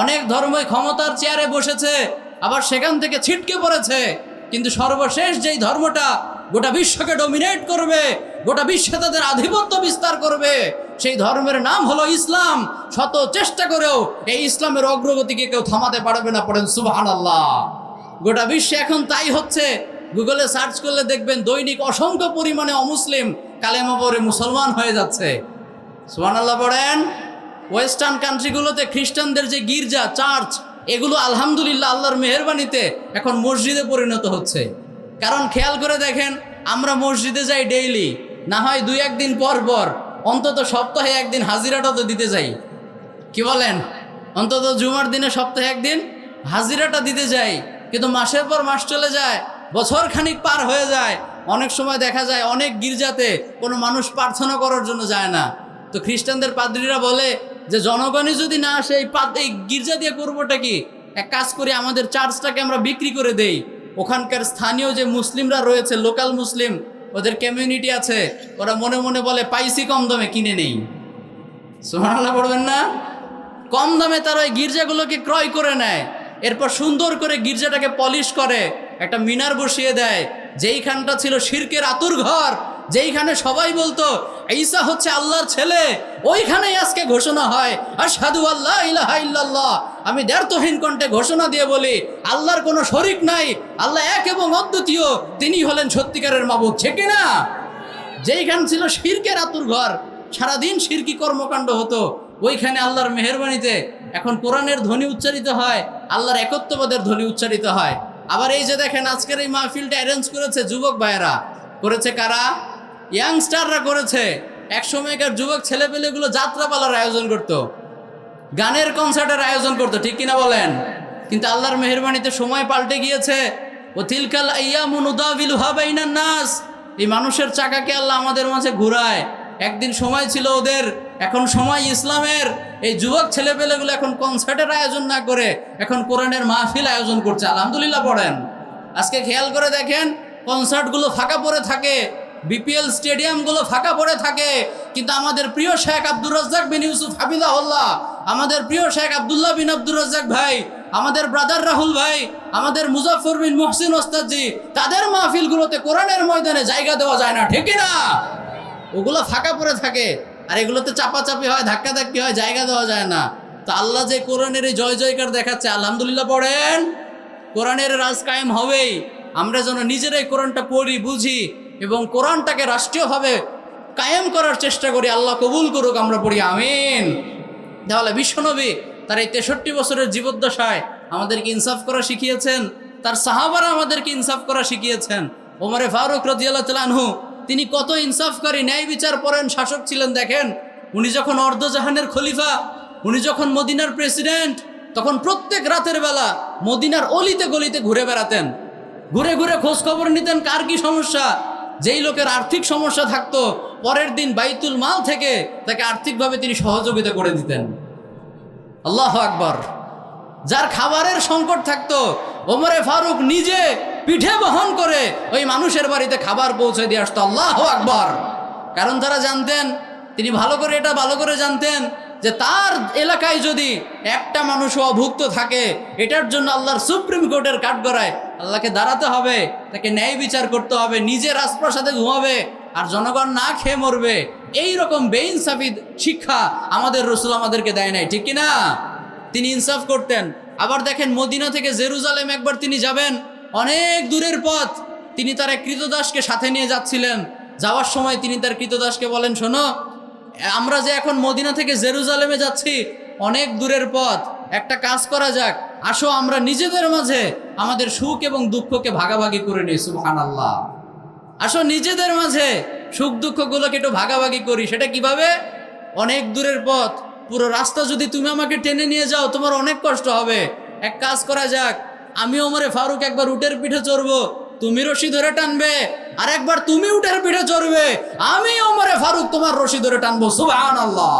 অনেক ধর্মই ক্ষমতার চেয়ারে বসেছে, আবার সেখান থেকে ছিটকে পড়েছে। কিন্তু সর্বশেষ যেই ধর্মটা গোটা বিশ্বকে ডমিনেট করবে, গোটা বিশ্বে তাদের আধিপত্য বিস্তার করবে, সেই ধর্মের নাম হলো ইসলাম। শত চেষ্টা করেও এই ইসলামের অগ্রগতিকে কেউ থামাতে পারবে না। পড়েন সুবহানাল্লাহ। গোটা বিশ্বে এখন তাই হচ্ছে। গুগলে সার্চ করলে দেখবেন দৈনিক অসংখ্য পরিমাণে অমুসলিম কালেমা পড়ে মুসলমান হয়ে যাচ্ছে। সুবহানাল্লাহ পড়েন। ওয়েস্টার্ন কান্ট্রিগুলোতে খ্রিস্টানদের যে গির্জা, চার্চ, এগুলো আলহামদুলিল্লাহ আল্লাহর মেহেরবানিতে এখন মসজিদে পরিণত হচ্ছে। কারণ খেয়াল করে দেখেন, আমরা মসজিদে যাই ডেইলি, না হয় 2-1 দিন পর পর, অন্তত সপ্তাহে 1 দিন হাজিরাটা তো দিতে যাই। কি বলেন? অন্তত জুমার দিনে সপ্তাহে 1 দিন হাজিরাটা দিতে যাই। কিন্তু মাসের পর মাস চলে যায়, বছর খানিক পার হয়ে যায়, অনেক সময় দেখা যায় অনেক গির্জাতে কোনো মানুষ প্রার্থনা করার জন্য যায় না। তো খ্রিস্টানদের পাদ্রীরা বলে যে জনগণই যদি না আসে এই গির্জা দিয়ে করবোটা কি? এক কাজ করি, আমাদের চার্চটাকে আমরা বিক্রি করে দেই, ওখানকার স্থানীয় যে মুসলিমরা রয়েছে, লোকাল মুসলিম, ওদের কমিউনিটি আছে, ওরা মনে মনে বলে পাইসি কম দামে, কিনে নেই। সুবহানাল্লাহ পড়বেন না? কম দামে তারা ওই গির্জাগুলোকে ক্রয় করে নেয়, এরপর সুন্দর করে গির্জাটাকে পলিশ করে, একটা মিনার বসিয়ে দেয়, যেইখানটা ছিল শিরকের আতুর ঘর, যেইখানে সবাই বলতো ঈসা হচ্ছে আল্লাহর ছেলে, ওইখানেই আজকে ঘোষণা হয় আশহাদু আল্লা ইলাহা ইল্লাল্লাহ আমি দ্ব্যর্থহীন কণ্ঠে ঘোষণা দিয়ে বলি, আল্লাহর কোনো শরিক নাই, আল্লাহ এক এবং অদ্বিতীয়, তিনি হলেন সত্যিকারের মাবুদ। ঠিক কিনা? যেইখান ছিল শিরকের আতুর ঘর, সারাদিন শিরকি কর্মকাণ্ড হতো, ওইখানে আল্লাহর মেহেরবানিতে এখন কোরআনের ধ্বনি উচ্চারিত হয়, আল্লাহর একত্ববাদের ধ্বনি উচ্চারিত হয়। আবার এই যে দেখেন আজকের এই মাহফিলটা অ্যারেঞ্জ করেছে যুবক ভাইয়েরা, করেছে কারা? ইয়াংস্টাররা করেছে। এক সময়কার যুবক ছেলেপেলেগুলো যাত্রাপালার আয়োজন করত, গানের কনসার্টের আয়োজন করতো, ঠিক কিনা বলেন? কিন্তু আল্লাহর মেহেরবানিতে সময় পাল্টে গিয়েছে। ও তিলকাল আইয়ামু নুদাবিলুহা বাইনান নাস, এই মানুষের চাকাকে আল্লাহ আমাদের মাঝে ঘুরায়। একদিন সময় ছিল ওদের, এখন সময় ইসলামের। এই যুবক ছেলেপেলেগুলো এখন কনসার্টের আয়োজন না করে এখন কোরআনের মাহফিল আয়োজন করছে। আলহামদুলিল্লাহ পড়েন। আজকে খেয়াল করে দেখেন, কনসার্টগুলো ফাঁকা পড়ে থাকে, বিপিএল স্টেডিয়ামগুলো ফাঁকা পড়ে থাকে, কিন্তু আমাদের প্রিয় শেখ আব্দুর রাজ্জাক বিন ইউসুফ হাফিজাহুল্লাহ, আমাদের প্রিয় শেখ আব্দুল্লাহ বিন আব্দুর রাজ্জাক ভাই, আমাদের ব্রাদার রাহুল ভাই, আমাদের মুজাফফর বিন মুহসিন ওস্তাদজি, তাদের মাহফিলগুলোতে কোরআনের ময়দানে জায়গা দেওয়া যায় না। ঠিক না? ওগুলো ফাঁকা পড়ে থাকে, আর এগুলোতে চাপাচাপি হয়, ধাক্কাধাক্কি হয়, জায়গা দেওয়া যায় না। তো আল্লাহ যে কোরআনের এই জয় জয়কার দেখাচ্ছে, আলহামদুলিল্লাহ পড়েন। কোরআনের রাজ কায়েম হবেই। আমরা যেন নিজেরাই কোরআনটা পড়ি, বুঝি এবং কোরআনটাকে রাষ্ট্রীয়ভাবে কায়েম করার চেষ্টা করি। আল্লাহ কবুল করুক, আমরা পড়ি আমিন। তাহলে বিশ্বনবী তার এই 63 বছরের জীবদ্দশায় আমাদেরকে ইনসাফ করা শিখিয়েছেন, তার সাহাবারা আমাদেরকে ইনসাফ করা শিখিয়েছেন। ওমরে ফারুক রাদিয়াল্লাহু তাআলা আনহু, তিনি কত ইনসাফকারী, ন্যায় বিচার পরায়ণ শাসক ছিলেন। দেখেন, উনি যখন অর্ধজাহানের খলিফা, উনি যখন মদিনার প্রেসিডেন্ট, তখন প্রত্যেক রাতের বেলা মদিনার অলিতে গলিতে ঘুরে বেড়াতেন, ঘুরে ঘুরে খোঁজ খবর নিতেন কার কি সমস্যা। যেই লোকের আর্থিক সমস্যা থাকতো, পরের দিন বাইতুল মাল থেকে তাকে আর্থিকভাবে তিনি সহযোগিতা করে দিতেন। আল্লাহু আকবার। যার খাবারের সংকট থাকতো, ওমরে ফারুক নিজে পিঠে বহন করে ওই মানুষের বাড়িতে খাবার পৌঁছে দিয়ে আসতো। আল্লাহু আকবার। কারণ তারা জানতেন, তিনি ভালো করে জানতেন যে তার এলাকায় যদি একটা মানুষও অভুক্ত থাকে, এটার জন্য আল্লাহর সুপ্রিম কোর্টের কাঠগড়ায় আল্লাহকে দাঁড়াতে হবে, তাকে ন্যায় বিচার করতে হবে, নিজে রাজপ্রাসাদে ঘুমাবে আর জনগণ না খেয়ে মরবে। এই রকম বেইনসাফি শিক্ষা আমাদের রাসূল আমাদেরকে দেয় নাই। ঠিক কিনা? তিনি ইনসাফ করতেন। আবার দেখেন, মদিনা থেকে জেরুজালেম একবার তিনি যাবেন, অনেক দূরের পথ। তিনি তার এক কৃতদাসকে সাথে নিয়ে যাচ্ছিলেন। যাওয়ার সময় তিনি তার কৃতদাসকে বলেন, শোনো, আমরা যে এখন মদিনা থেকে জেরুজালেমে যাচ্ছি, অনেক দূরের পথ, একটা কাজ করা যাক, আসো আমরা নিজেদের মাঝে আমাদের সুখ এবং দুঃখকে ভাগাভাগি করে নিই। সুবহানাল্লাহ। আসো নিজেদের মাঝে সুখ দুঃখগুলোকে একটু ভাগাভাগি করি। সেটা কিভাবে? অনেক দূরের পথ, পুরো রাস্তা যদি তুমি আমাকে টেনে নিয়ে যাও, তোমার অনেক কষ্ট হবে। এক কাজ করা যাক, আমি ওমরে ফারুক একবার উটের পিঠে চড়বো, তুমি রশি ধরে টানবে, আর একবার তুমি উটের পিঠে চড়বে, আমি ওমরে ফারুক তোমার রশি ধরে টানবো। সুবহানাল্লাহ।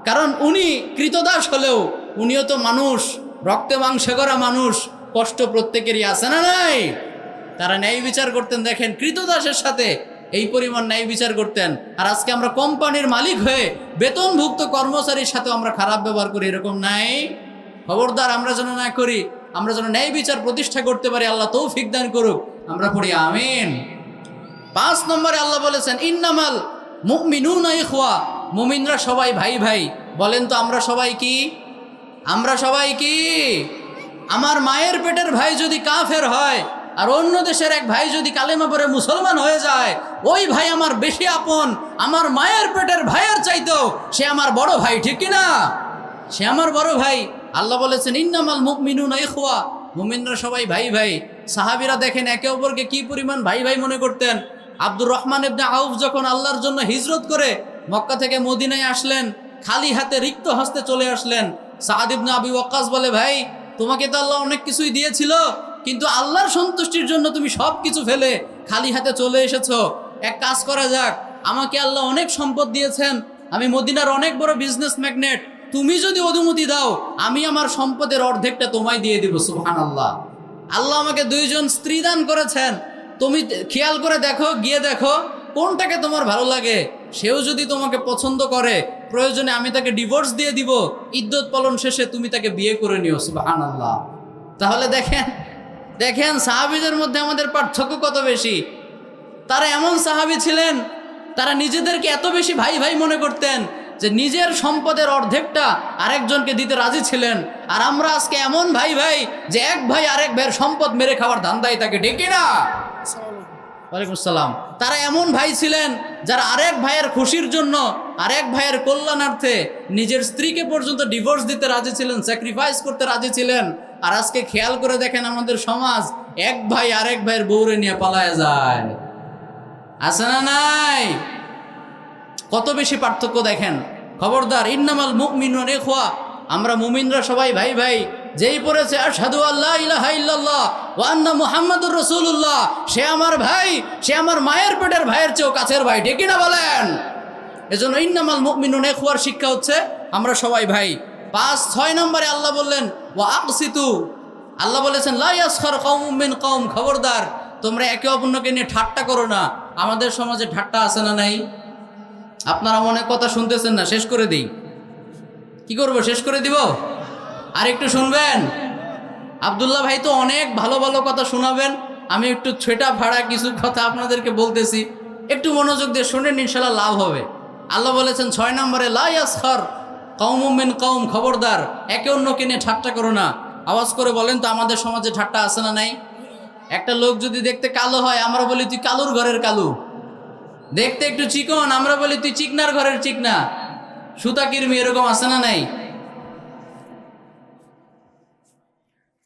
কারণ উনি কৃতদাস হলেও উনিও তো মানুষ, রক্তে মাংসে গড়া মানুষ, কষ্ট প্রত্যেকেরই আছে না নাই? তারা ন্যায় বিচার করতেন। দেখেন, কৃতদাসের সাথে এই পরিমাণ ন্যায় বিচার করতেন। আর আজকে আমরা কোম্পানির মালিক হয়ে বেতনভুক্ত কর্মচারীর সাথে আমরা খারাপ ব্যবহার করি, এরকম নাই। খবরদার, আমরা যেন না করি, আমরা যেন ন্যায় বিচার প্রতিষ্ঠা করতে পারি। আল্লাহ তৌফিক দান করুক, আমরা পড়ি আমিন। 5 নম্বরে আল্লাহ বলেছেন, ইন্নামাল মুমিনুনা ইখওয়া, মুমিনরা সবাই ভাই ভাই। বলেন তো, আমরা সবাই কি? আমরা সবাই কি? আমার মায়ের পেটের ভাই যদি কাফের হয় আর অন্য দেশের এক ভাই যদি কালেমা পড়ে মুসলমান হয়ে যায়, ওই ভাই আমার বেশি আপন আমার মায়ের পেটের ভাইয়ের চাইতেও। সে আমার বড় ভাই। ঠিক কিনা? সে আমার বড় ভাই। আল্লাহ বলেছেন, ইন্নামাল মুমিনুনা ইখওয়া, মুমিনরা সবাই ভাই ভাই। সাহাবীরা দেখেন একে অপরকে কি পরিমাণ ভাই ভাই মনে করতেন। আব্দুর রহমান ইবনে আউফ যখন আল্লাহর জন্য হিজরত করে মক্কা থেকে মদিনায় আসলেন, খালি হাতে রিক্ত হস্তে চলে আসলেন। সাদ ইবনে আবি ওয়াক্কাস বলে, ভাই, তোমাকে তো আল্লাহ অনেক কিছুই দিয়েছিল, কিন্তু আল্লাহর সন্তুষ্টির জন্য তুমি সব কিছু ফেলে খালি হাতে চলে এসেছো। এক কাজ করা যাক, আমাকে আল্লাহ অনেক সম্পদ দিয়েছেন, আমি মদিনার অনেক বড় বিজনেস ম্যাগনেট, তুমি যদি অনুমতি দাও আমি আমার সম্পদের অর্ধেকটা তোমায় দিয়ে দিব। সুবহানাল্লাহ। আল্লাহ আমাকে 2 জন স্ত্রী দান করেছেন, তুমি খেয়াল করে দেখো, গিয়ে দেখো কোনটাকে তোমার ভালো লাগে। সেও যদি তোমাকে পছন্দ করে, প্রয়োজনে আমি তাকে ডিভোর্স দিয়ে দিব, ইদ্যত পালন শেষে তুমি তাকে বিয়ে করে নিও। সুবহানাল্লাহ। তাহলে দেখেন সাহাবীদের মধ্যে আমাদের পার্থক্য কত বেশি। তারা এমন সাহাবী ছিলেন, তারা নিজেদেরকে এত বেশি ভাই ভাই মনে করতেন যে নিজের সম্পদের অর্ধেকটা আরেকজনকে দিতে রাজি ছিলেন। আর আমরা আজকে এমন ভাই ভাই যে এক ভাই আরেক ভাইয়ের সম্পদ মেরে খাওয়ার ধান্দায় তাকে ডেকে না। ওয়ালাইকুম আসসালাম। তারা এমন ভাই ছিলেন যারা আরেক ভাইয়ের খুশির জন্য, আরেক ভাইয়ের কল্যাণার্থে নিজের স্ত্রীকে পর্যন্ত ডিভোর্স দিতে রাজি ছিলেন, স্যাক্রিফাইস করতে রাজি ছিলেন। আর আজকে খেয়াল করে দেখেন আমাদের সমাজ, এক ভাই আরেক ভাইয়ের বউরে নিয়ে পালায় যায়। আছে না নাই? কত বেশি পার্থক্য দেখেন। খবরদার, ইন্নামাল মুমিনুনা ইখওয়া, আমরা মুমিনরা সবাই ভাই ভাই। যেই পড়েছে আশহাদু আল্লা ইলাহা ইল্লাল্লাহ ওয়া আন্না মুহাম্মাদুর রাসূলুল্লাহ, সে আমার ভাই, সে আমার মায়ের পেটের ভাইয়ের চেয়েও কাছের ভাই, ঠিক না বলেন? এজন্য ইন্নামাল মুমিনুনা ইখওয়ার শিক্ষা হচ্ছে আমরা সবাই ভাই। 5-6 নম্বরে আল্লাহ বললেন ওয়া আকসিতু, আল্লাহ বলেছেন লা ইয়াসখার কওমুম মিন কওম, খবরদার তোমরা একে অপরকে নিয়ে ঠাট্টা করো না। আমাদের সমাজে ঠাট্টা আছে না নাই? আপনারা মনে কথা শুনতেছেন না, শেষ করে দিই। কি করব, শেষ করে দিব? আর একটু শুনবেন? আব্দুল্লাহ ভাই তো অনেক ভালো ভালো কথা শোনাবেন, আমি একটু ছেটা ফাড়া কিছু কথা আপনাদেরকে বলতেছি, একটু মনোযোগ দিয়ে শুনেন, ইনশাল্লাহ লাভ হবে। আল্লাহ বলেছেন 6 নম্বরে লা ইয়াসখার কওমুম মিন কওম, খবরদার একে অন্যকে নিয়ে ঠাট্টা করো না। আওয়াজ করে বলেন তো আমাদের সমাজে ঠাট্টা আছে না নাই? একটা লোক যদি দেখতে কালো হয়, আমরা বলি তুই কালুর ঘরের কালু। দেখতে একটু চিকন, আমরা বলি তুই চিকনার ঘরের চিকনা। সুতা কিরমি, এরকম আছে না নাই?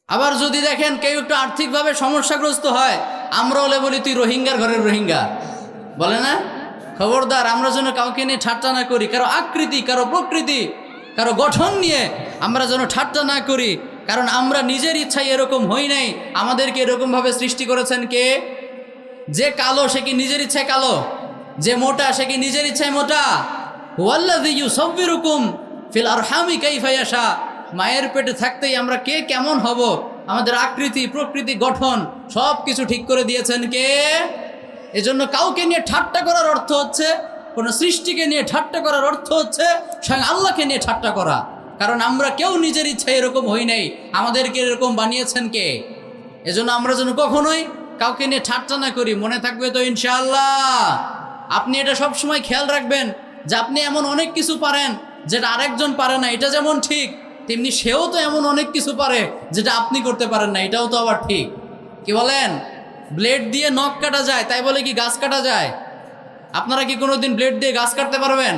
আবার যদি দেখেন কেউ একটু আর্থিকভাবে সমস্যাগ্রস্ত হয়, আমরা হলে বলি তুই রোহিঙ্গার ঘরের রোহিঙ্গা, বলে না? খবরদার, আমরা যেন কাউকে নিয়ে ঠাট্টা না করি, কারো আকৃতি, কারো প্রকৃতি, কারো গঠন নিয়ে আমরা যেন ঠাট্টা না করি। কারণ আমরা নিজের ইচ্ছায় এরকম হই নাই, আমাদেরকে এরকমভাবে সৃষ্টি করেছেন কে? যে কালো সে কি নিজের ইচ্ছায় কালো? যে মোটা সে কি নিজের ইচ্ছায় মোটা? ওয়াল্লাযী ইউসাব্বিরুকুম ফিল আরহামি কাইফা ইয়াশা, মায়ের পেটে থাকতেই আমরা কে কেমন হব, আমাদের আকৃতি, প্রকৃতি, গঠন সব কিছু ঠিক করে দিয়েছেন কে? এজন্য কাউকে নিয়ে ঠাট্টা করার অর্থ হচ্ছে, কোনো সৃষ্টিকে নিয়ে ঠাট্টা করার অর্থ হচ্ছে স্বয়ং আল্লাহকে নিয়ে ঠাট্টা করা। কারণ আমরা কেউ নিজের ইচ্ছায় এরকম হই নাই, আমাদেরকে এরকম বানিয়েছেন কে? এজন্য আমরা যেন কখনোই কাউকে নিয়ে ঠাট্টা না করি। মনে থাকবে তো ইনশাআল্লাহ? আপনি এটা সব সময় খেয়াল রাখবেন যে আপনি এমন অনেক কিছু পারেন যেটা আরেকজন পারে না, এটা যেমন ঠিক, তেমনি সেও তো এমন অনেক কিছু পারে যেটা আপনি করতে পারেন না, এটাও তো আবার ঠিক। কি বলেন? ব্লেড দিয়ে নখ কাটা যায়, তাই বলে কি গাছ কাটা যায়? আপনারা কি কোনোদিন ব্লেড দিয়ে গাছ কাটতে পারবেন?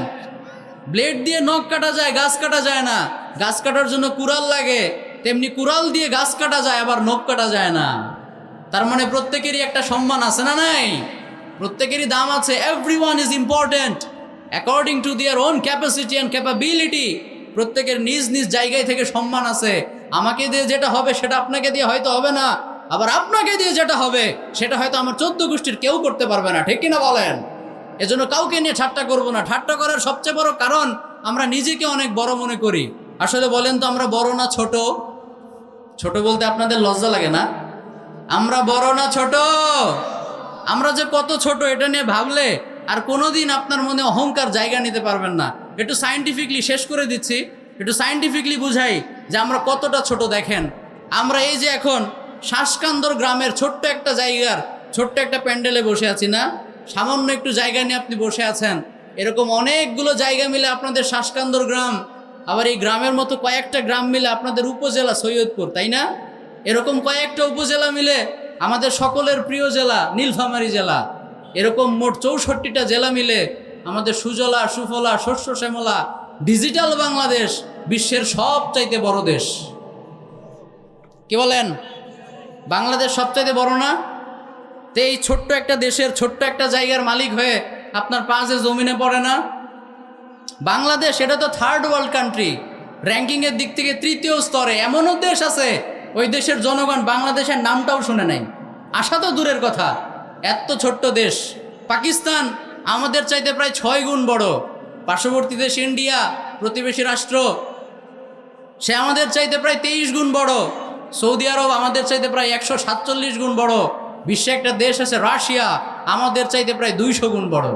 ব্লেড দিয়ে নখ কাটা যায়, গাছ কাটা যায় না। গাছ কাটার জন্য কুড়াল লাগে, তেমনি কুড়াল দিয়ে গাছ কাটা যায়, আবার নখ কাটা যায় না। তার মানে প্রত্যেকেরই একটা সম্মান আছে না নাই? প্রত্যেকেরই দাম আছে। Everyone is important according to their own capacity and capability. প্রত্যেকের নিজ নিজ জায়গায় থেকে সম্মান আছে। আমাকে দিয়ে যেটা হবে সেটা আপনাকে দিয়ে হয়তো হবে না, আবার আপনাকে দিয়ে যেটা হবে সেটা হয়তো আমার 14 গোষ্ঠীর কেউ করতে পারবে না, ঠিক কিনা বলেন? এজন্য কাউকে নিয়ে ঠাট্টা করব না। ঠাট্টা করার সবচেয়ে বড় কারণ আমরা নিজেকে অনেক বড় মনে করি। আসলে বলেন তো আমরা বড় না ছোট? ছোট বলতে আপনাদের লজ্জা লাগে না? আমরা বড় না ছোট? আমরা যে কত ছোট এটা নিয়ে ভাবলে আর কোনোদিন আপনার মনে অহংকার জায়গা নিতে পারবেন না। একটু সায়েন্টিফিকলি শেষ করে দিচ্ছি, একটু সায়েন্টিফিকলি বুঝাই যে আমরা কতটা ছোট। দেখেন, আমরা এই যে এখন শ্বাসকান্দর গ্রামের ছোট্ট একটা জায়গার ছোট্ট একটা প্যান্ডেলে বসে আছি না? সামান্য একটু জায়গা নিয়ে আপনি বসে আছেন। এরকম অনেকগুলো জায়গা মিলে আপনাদের শ্বাসকান্দর গ্রাম, আবার এই গ্রামের মতো কয়েকটা গ্রাম মিলে আপনাদের উপজেলা সৈয়দপুর, তাই না? এরকম কয়েকটা উপজেলা মিলে আমাদের সকলের প্রিয় জেলা নীলফামারী জেলা। এরকম মোট 64টা জেলা মিলে আমাদের সুজলা সুফলা শস্য শ্যামলা ডিজিটাল বাংলাদেশ বিশ্বের সবচাইতে বড় দেশ। কি বলেন? বাংলাদেশ সবচাইতে বড় না? তো এই ছোট্ট একটা দেশের ছোট্ট একটা জায়গার মালিক হয়ে আপনার পা যে জমিনে পড়ে না? বাংলাদেশ এটা তো 3rd ওয়ার্ল্ড কান্ট্রি, র্যাঙ্কিংয়ের দিক থেকে 3য় স্তরে। এমনও দেশ আছে ওই দেশের জনগণ বাংলাদেশের নামটাও শুনে নাই, আসা তো দূরের কথা। এত ছোট্ট দেশ। পাকিস্তান আমাদের চাইতে প্রায় 6 গুণ বড়। পার্শ্ববর্তী দেশ ইন্ডিয়া, প্রতিবেশী রাষ্ট্র, সে আমাদের চাইতে প্রায় 23 গুণ বড়। সৌদি আরব আমাদের চাইতে প্রায় 147 গুণ বড়। বিশ্বে একটা দেশ আছে রাশিয়া, আমাদের চাইতে প্রায় 200 গুণ বড়।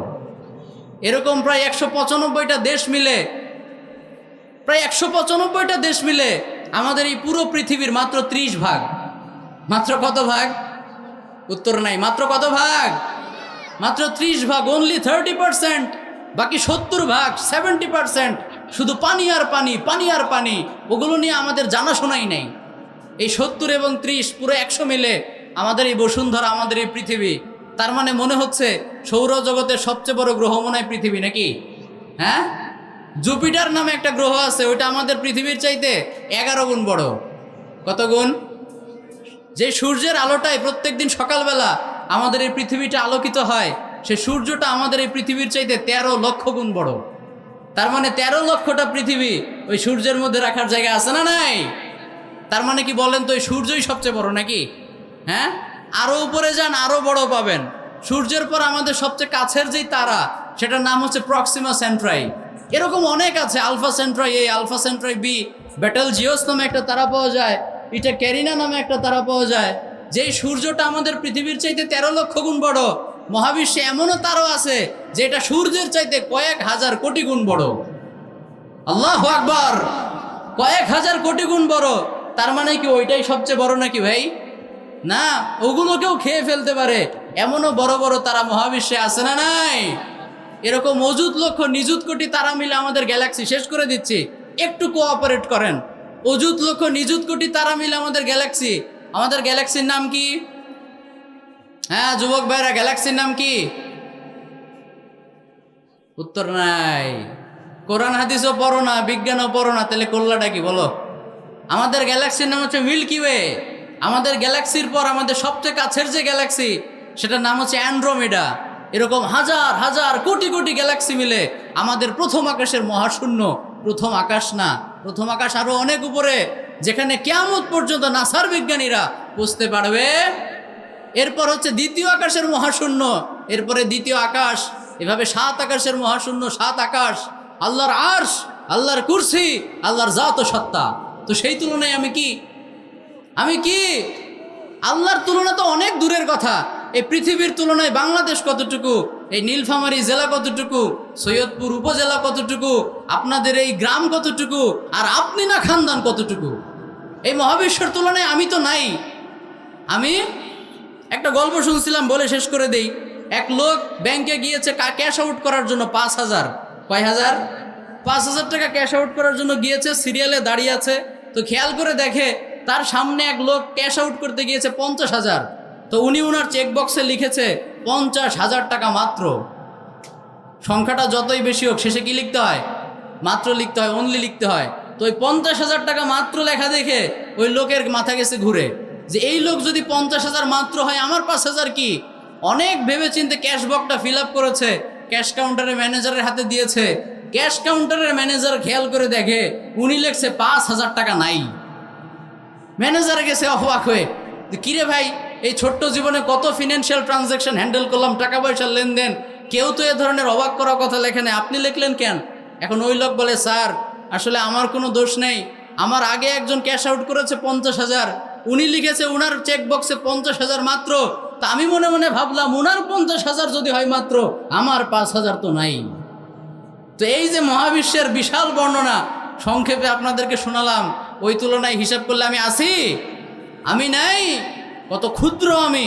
এরকম প্রায় 195টা দেশ মিলে, প্রায় 195টা দেশ মিলে আমাদের এই পুরো পৃথিবীর মাত্র 30 ভাগ। মাত্র কত ভাগ? উত্তর নাই। মাত্র কত ভাগ? মাত্র 30 ভাগ, অনলি 30%। বাকি 70 ভাগ 70% শুধু পানি আর পানি, পানি আর পানি, ওগুলো নিয়ে আমাদের জানাশোনাই নেই। এই 70 এবং 30 পুরো 100 মিলে আমাদের এই বসুন্ধরা, আমাদের এই পৃথিবী। তার মানে মনে হচ্ছে সৌরজগতের সবচেয়ে বড় গ্রহ মনে হয় পৃথিবী, নাকি? হ্যাঁ, জুপিটার নামে একটা গ্রহ আছে, ওইটা আমাদের পৃথিবীর চাইতে 11 গুণ বড়। কত গুণ? যে সূর্যের আলোটাই প্রত্যেক দিন সকালবেলা আমাদের এই পৃথিবীটা আলোকিত হয়, সে সূর্যটা আমাদের এই পৃথিবীর চাইতে 13 লক্ষ গুণ বড়। তার মানে 13 লক্ষটা পৃথিবী ওই সূর্যের মধ্যে রাখার জায়গা আছে না নাই? তার মানে কি বলেন তো, ওই সূর্যই সবচেয়ে বড় নাকি? হ্যাঁ, আরো উপরে যান, আরো বড় পাবেন। সূর্যের পর আমাদের সবচেয়ে কাছের যেই তারা, সেটার নাম হচ্ছে প্রক্সিমা সেন্ট্রাই। এরকম অনেক আছে, আলফা সেন্ট্রাই এ, আলফা সেন্ট্রাই বি, ব্যাটেল জিওস নামে একটা তারা পাওয়া যায়, এটা ক্যারিনা নামে একটা তারা পাওয়া যায়। যেই সূর্যটা আমাদের পৃথিবীর চাইতে 13 লক্ষ গুণ বড়, মহাবিশ্বে এমনও তারাও আছে যেটা সূর্যের চাইতে কয়েক হাজার কোটি গুণ বড়। আল্লাহু আকবার! কয়েক হাজার কোটি গুণ বড়। তার মানে কি ওইটাই সবচেয়ে বড় নাকি ভাই? না, ওগুলোকেও খেয়ে ফেলতে পারে এমনও বড় বড় তারা মহাবিশ্বে আছে না নাই? এরকম অযুত লক্ষ নিযুত কোটি তারা মিলে আমাদের গ্যালাক্সি শেষ করে দিচ্ছি। একটু কোঅপারেট করেন। অযুত লক্ষ নিযুত কোটি তারা মিলে আমাদের গ্যালাক্সি। আমাদের গ্যালাক্সির নাম কি? হ্যাঁ যুবক ভাইরা, গ্যালাক্সির নাম কি? উত্তর নাই। কোরআন হাদিসও পড়ো না, বিজ্ঞানও পড়ো না, তাহলে করলাটা কি বলো? আমাদের গ্যালাক্সির নাম হচ্ছে মিল্কি ওয়ে। আমাদের গ্যালাক্সির পর আমাদের সবচেয়ে কাছের যে গ্যালাক্সি, সেটার নাম হচ্ছে অ্যান্ড্রোমেডা। এরকম হাজার হাজার কোটি কোটি গ্যালাক্সি মিলে আমাদের প্রথম আকাশের মহাশূন্য। প্রথম আকাশ না, প্রথম আকাশ আরো অনেক উপরে, যেখানে কিয়ামত পর্যন্ত নাসার বিজ্ঞানীরা বুঝতে পারবে। এরপর হচ্ছে দ্বিতীয় আকাশের মহাশূন্য, এরপরে দ্বিতীয় আকাশ, এভাবে 7 আকাশের মহাশূন্য, 7 আকাশ, আল্লাহর আরশ, আল্লাহর কুরসি, আল্লাহর জাত ও সত্তা। তো সেই তুলনায় আমি কি? আল্লাহর তুলনা তো অনেক দূরের কথা। এই পৃথিবীর তুলনায় বাংলাদেশ কতটুকু, এই নীলফামারী জেলা কতটুকু, সৈয়দপুর উপজেলা কতটুকু, আপনাদের এই গ্রাম কতটুকু, আর আপনি না খানদান কতটুকু? এই মহাবিশ্বের তুলনায় আমি তো নাই। আমি একটা গল্প শুনছিলাম, বলে শেষ করে দেই। এক লোক ব্যাংকে গিয়েছে ক্যাশ আউট করার জন্য 5,000, কয় হাজার? 5,000 টাকা ক্যাশ আউট করার জন্য গিয়েছে, সিরিয়ালে দাঁড়িয়ে আছে। তো খেয়াল করে দেখে তার সামনে এক লোক ক্যাশ আউট করতে গিয়েছে 50,000। তো উনি ওনার চেকবক্সে লিখেছে 50,000 টাকা মাত্র। সংখ্যাটা যতই বেশি হোক, শেষে কি লিখতে হয়? মাত্র লিখতে হয়, অনলি লিখতে হয়। তো ওই 50,000 টাকা মাত্র লেখা দেখে ওই লোকের মাথা গেছে ঘুরে, যে এই লোক যদি 50,000 মাত্র হয়, আমার 5,000 কি? অনেক ভেবে চিন্তে ক্যাশ বক্সটা ফিল আপ করেছে, ক্যাশ কাউন্টারের ম্যানেজারের হাতে দিয়েছে। ক্যাশ কাউন্টারের ম্যানেজার খেয়াল করে দেখে উনি লিখছে 5,000 টাকা নাই। ম্যানেজারে গেছে অবাক হয়ে, কিরে ভাই, এই ছোট্ট জীবনে কত ফিনান্সিয়াল ট্রানজ্যাকশন হ্যান্ডেল করলাম, টাকা পয়সার লেনদেন, কেউ তো এ ধরনের অবাক করা কথা লেখে না, আপনি লিখলেন কেন? এখন ওই লোক বলে, স্যার আসলে আমার কোনো দোষ নেই, আমার আগে একজন ক্যাশ আউট করেছে 50,000, উনি লিখেছে উনার চেক বক্সে 50,000 মাত্র। তা আমি মনে মনে ভাবলাম উনার 50,000 যদি হয় মাত্র, আমার 5,000 তো নাই। তো এই যে মহাবিশ্বের বিশাল বর্ণনা সংক্ষেপে আপনাদেরকে শোনালাম, ওই তুলনায় হিসাব করলে আমি আছি? আমি নাই। কত ক্ষুদ্র আমি,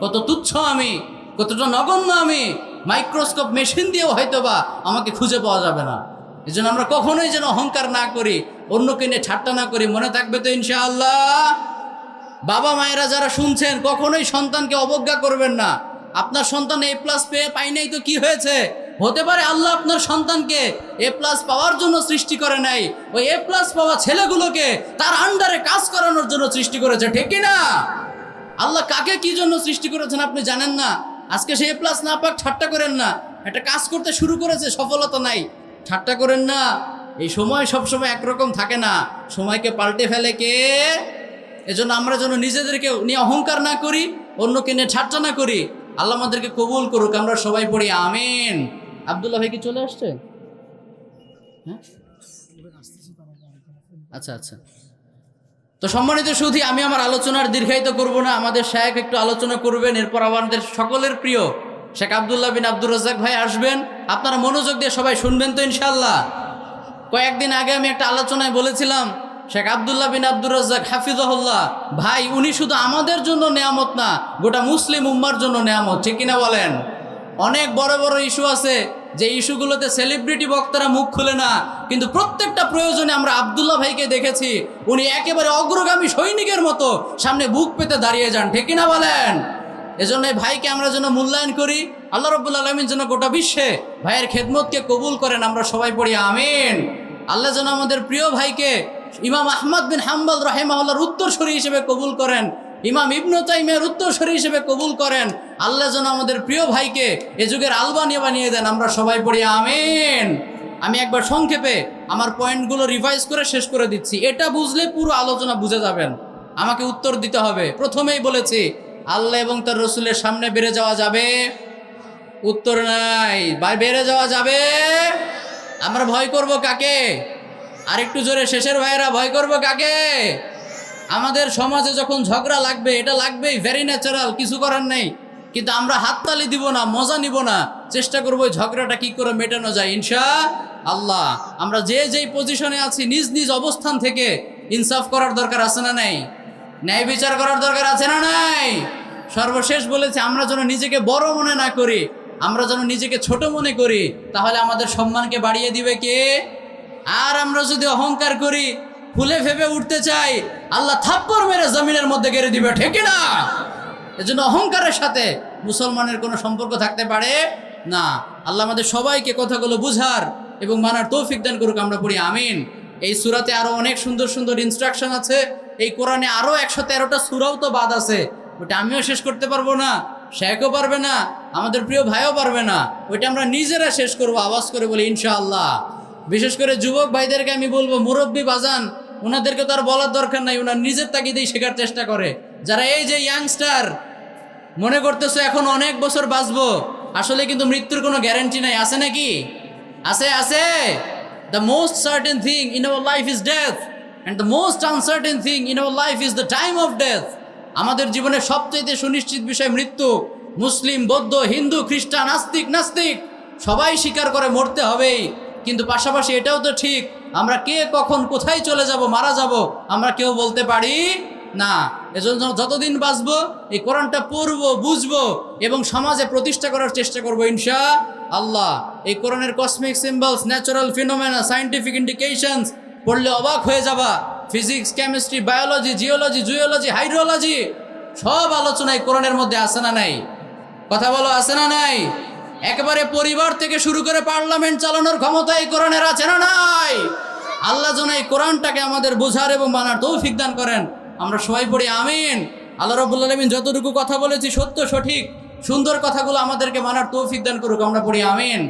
কত তুচ্ছ আমি, কতটা নগণ্য আমি, মাইক্রোস্কোপ মেশিন দিয়েও হয়তোবা আমাকে খুঁজে পাওয়া যাবে না। এই জন্য আমরা কখনোই যেন অহংকার না করি, অন্যকে নিয়ে ঠাট্টা না করি। মনে থাকবে তো ইনশাআল্লাহ? বাবা মায়েরা যারা শুনছেন, কখনোই সন্তানকে অবজ্ঞা করবেন না। আপনার সন্তান A+ পাই নাই তো কি হয়েছে? হতে পারে আল্লাহ আপনার সন্তানকে A+ পাওয়ার জন্য সৃষ্টি করে নাই, ওই A+ পাওয়া ছেলেগুলোকে তার আন্ডারে কাজ করানোর জন্য সৃষ্টি করেছে, ঠিক কি না? আল্লাহ কাকে কি জন্য সৃষ্টি করেছেন আপনি জানেন না? আজকে সে A+ না পাক ঠাট্টা করেন না। একটা কাজ করতে শুরু করেছে, সফলতা নাই, ঠাট্টা করেন না। এই সময় সবসময় একরকম থাকে না, সময়কে পাল্টে ফেলে কে? এজন্য আমরা যেন নিজেদেরকে নিয়ে অহংকার না করি, অন্যকে নিয়ে ঠাট্টা না করি। আল্লাহ আমাদেরকে কবুল করুক, আমরা সবাই পড়ি আমিন। আব্দুল্লাহ ভাই কি চলে আসছে? হ্যাঁ, আচ্ছা আচ্ছা। তো সম্মানিত সুধী, আমি আমার আলোচনার দীর্ঘায়িত করব না, আমাদের শায়েখ একটু আলোচনা করবেন, এরপর আমাদের সকলের প্রিয় শেখ আব্দুল্লাহ বিন আব্দুর রাজ্জাক ভাই আসবেন। আপনারা মনোযোগ দিয়ে সবাই শুনবেন তো ইনশাআল্লাহ। কয়েকদিন আগে আমি একটা আলোচনায় বলেছিলাম, শেখ আব্দুল্লাহ বিন আব্দুর রাজ্জাক হাফিজাহুল্লাহ ভাই, উনি শুধু আমাদের জন্য নেয়ামত না, গোটা মুসলিম উম্মার জন্য নেয়ামত, ঠিক কিনা বলেন? অনেক বড় বড় ইস্যু আছে যে ইস্যুগুলোতে সেলিব্রিটি বক্তারা মুখ খুলে না, কিন্তু প্রত্যেকটা প্রয়োজনে আমরা আব্দুল্লাহ ভাইকে দেখেছি উনি একেবারে অগ্রগামী সৈনিকের মতো সামনে বুক পেতে দাঁড়িয়ে যান, ঠিক কিনা বলেন? এজন্য এই ভাইকে আমরা যেন মূল্যায়ন করি। আল্লাহ রাব্বুল আলামিন যেন গোটা বিশ্বে ভাইয়ের খেদমতকে কবুল করেন, আমরা সবাই পড়ি আমিন। আল্লাহ যেন আমাদের প্রিয় ভাইকে ইমাম আহমদ বিন হাম্বল রাহিমাহুল্লাহর উত্তরসূরি হিসেবে কবুল করেন, ইমাম ইবনে তাইমিয়ার উত্তরসূরি হিসেবে কবুল করেন। আল্লাহ যেন আমাদের প্রিয় ভাইকে এ যুগের আলবানিয়া বানিয়ে দেন, আমরা সবাই পড়ি আমিন। আমি একবার সংক্ষেপে আমার পয়েন্টগুলো রিভাইজ করে শেষ করে দিচ্ছি, এটা বুঝলে পুরো আলোচনা বুঝে যাবেন। আমাকে উত্তর দিতে হবে। প্রথমেই বলেছি আল্লাহ এবং তার রসুলের সামনে বেড়ে যাওয়া যাবে? উত্তর নাই। বেড়ে যাওয়া যাবে? আমরা ভয় করব কাকে? আরেকটু জোরে শেষের ভাইরা, ভয় করব কাকে? আমাদের সমাজে যখন ঝগড়া লাগবে, এটা লাগবেই, ভেরি ন্যাচারাল, কিছু করার নেই। কিন্তু আমরা হাততালি দিব না, মজা নিব না, চেষ্টা করবো ঝগড়াটা কি করে মেটানো যায় ইনশাআল্লাহ। আমরা যে যেই পজিশনে আছি নিজ নিজ অবস্থান থেকে ইনসাফ করার দরকার আছে না নাই? ন্যায় বিচার করার দরকার আছে না নাই? সর্বশেষ বলেছে আমরা যেন নিজেকে বড় মনে না করি, আমরা যেন নিজেকে ছোট মনে করি, তাহলে আমাদের সম্মানকে বাড়িয়ে দিবে কে? আর আমরা যদি অহংকার করি, ফুলে ফেপে উঠতে চাই, আল্লাহ থাপ্পড় মেরে জমিনের মধ্যে গেড়ে দিবে, ঠিক না? এজন্য অহংকারের সাথে মুসলমানের কোনো সম্পর্ক থাকতে পারে না। আল্লাহ আমাদের সবাইকে কথাগুলো বুঝার এবং মানার তৌফিক দান করুক, আমরা পড়ি আমিন। এই সূরাতে আরো অনেক সুন্দর সুন্দর ইনস্ট্রাকশন আছে। এই কোরআনে আরো 113টা সূরাও তো বাদ আছে, ওটা আমিও শেষ করতে পারবো না, শেখও পারবে না, আমাদের প্রিয় ভাইও পারবে না, ওইটা আমরা নিজেরা শেষ করবো, আওয়াজ করে বলি ইনশাআল্লাহ। বিশেষ করে যুবক ভাইদেরকে আমি বলবো, মুরব্বী বাজান, ওনাদেরকে তো আর বলার দরকার নাই, ওনার নিজের তাগিদেই শেখার চেষ্টা করে। যারা এই যে ইয়াংস্টার মনে করতেছো এখন অনেক বছর বাঁচবো, আসলে কিন্তু মৃত্যুর কোনো গ্যারান্টি নাই, আছে নাকি? আছে, আছে। The most certain thing in our life is death, and the most uncertain thing in our life is the time of death. আমাদের জীবনের সবচেয়ে সুনিশ্চিত বিষয় মৃত্যু। মুসলিম, বৌদ্ধ, হিন্দু, খ্রিস্টান, আস্তিক, নাস্তিক সবাই স্বীকার করে মরতে হবেই, কিন্তু পাশাপাশি এটাও তো ঠিক আমরা কে কখন কোথায় চলে যাব, মারা যাব, আমরা কেউ বলতে পারি না। এজন্য যতদিন বাঁচবো এই কোরআনটা পড়বো, বুঝবো এবং সমাজে প্রতিষ্ঠা করার চেষ্টা করবো ইনশাআল্লাহ। এই কোরআনের cosmic symbols, natural ফিনোমেনা, scientific indications পড়লে অবাক হয়ে যাবা। Physics, chemistry, biology, geology, zoology, hydrology সব আলোচনায় কোরআনের মধ্যে আছে না নাই? কথা বলো, আছে না নাই? একেবারে পরিবার থেকে শুরু করে পার্লামেন্ট চালানোর ক্ষমতা এই কোরআনের আছে না নাই? আল্লাহ যেন এই কোরআনটাকে আমাদের বোঝার এবং মানার তৌফিক দান করেন, আমরা সবাই পড়ি আমিন। আল্লাহ রাব্বুল আলামিন যতটুকু কথা বলেছি সত্য, সঠিক, সুন্দর কথাগুলো আমাদেরকে মানার তৌফিক দান করুক, আমরা পড়ি আমিন।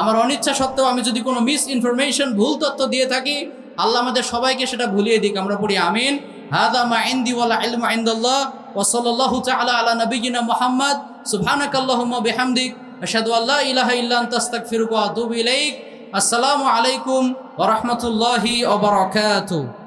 আমার অনিচ্ছা সত্ত্বেও আমি যদি কোনো মিস ইনফরমেশন, ভুল তথ্য দিয়ে থাকি, আল্লাহ আমাদের সবাইকে সেটা ভুলিয়ে দিক, আমরা পড়ি আমিন। হাদা মা ইনদি ওয়াল ইলমু ইনদাল্লাহ ওয়া সাল্লাল্লাহু তাআলা আলা নাবিয়িনা মুহাম্মদ সুবহানাকাল্লাহুম্মা বিহামদিক আশহাদু আল্লা ইলাহা ইল্লা আনতা আস্তাগফিরুকা ওয়া আতুবু ইলাইক। আসসালামু আলাইকুম ওয়া রাহমাতুল্লাহি ওয়া বারাকাতুহু।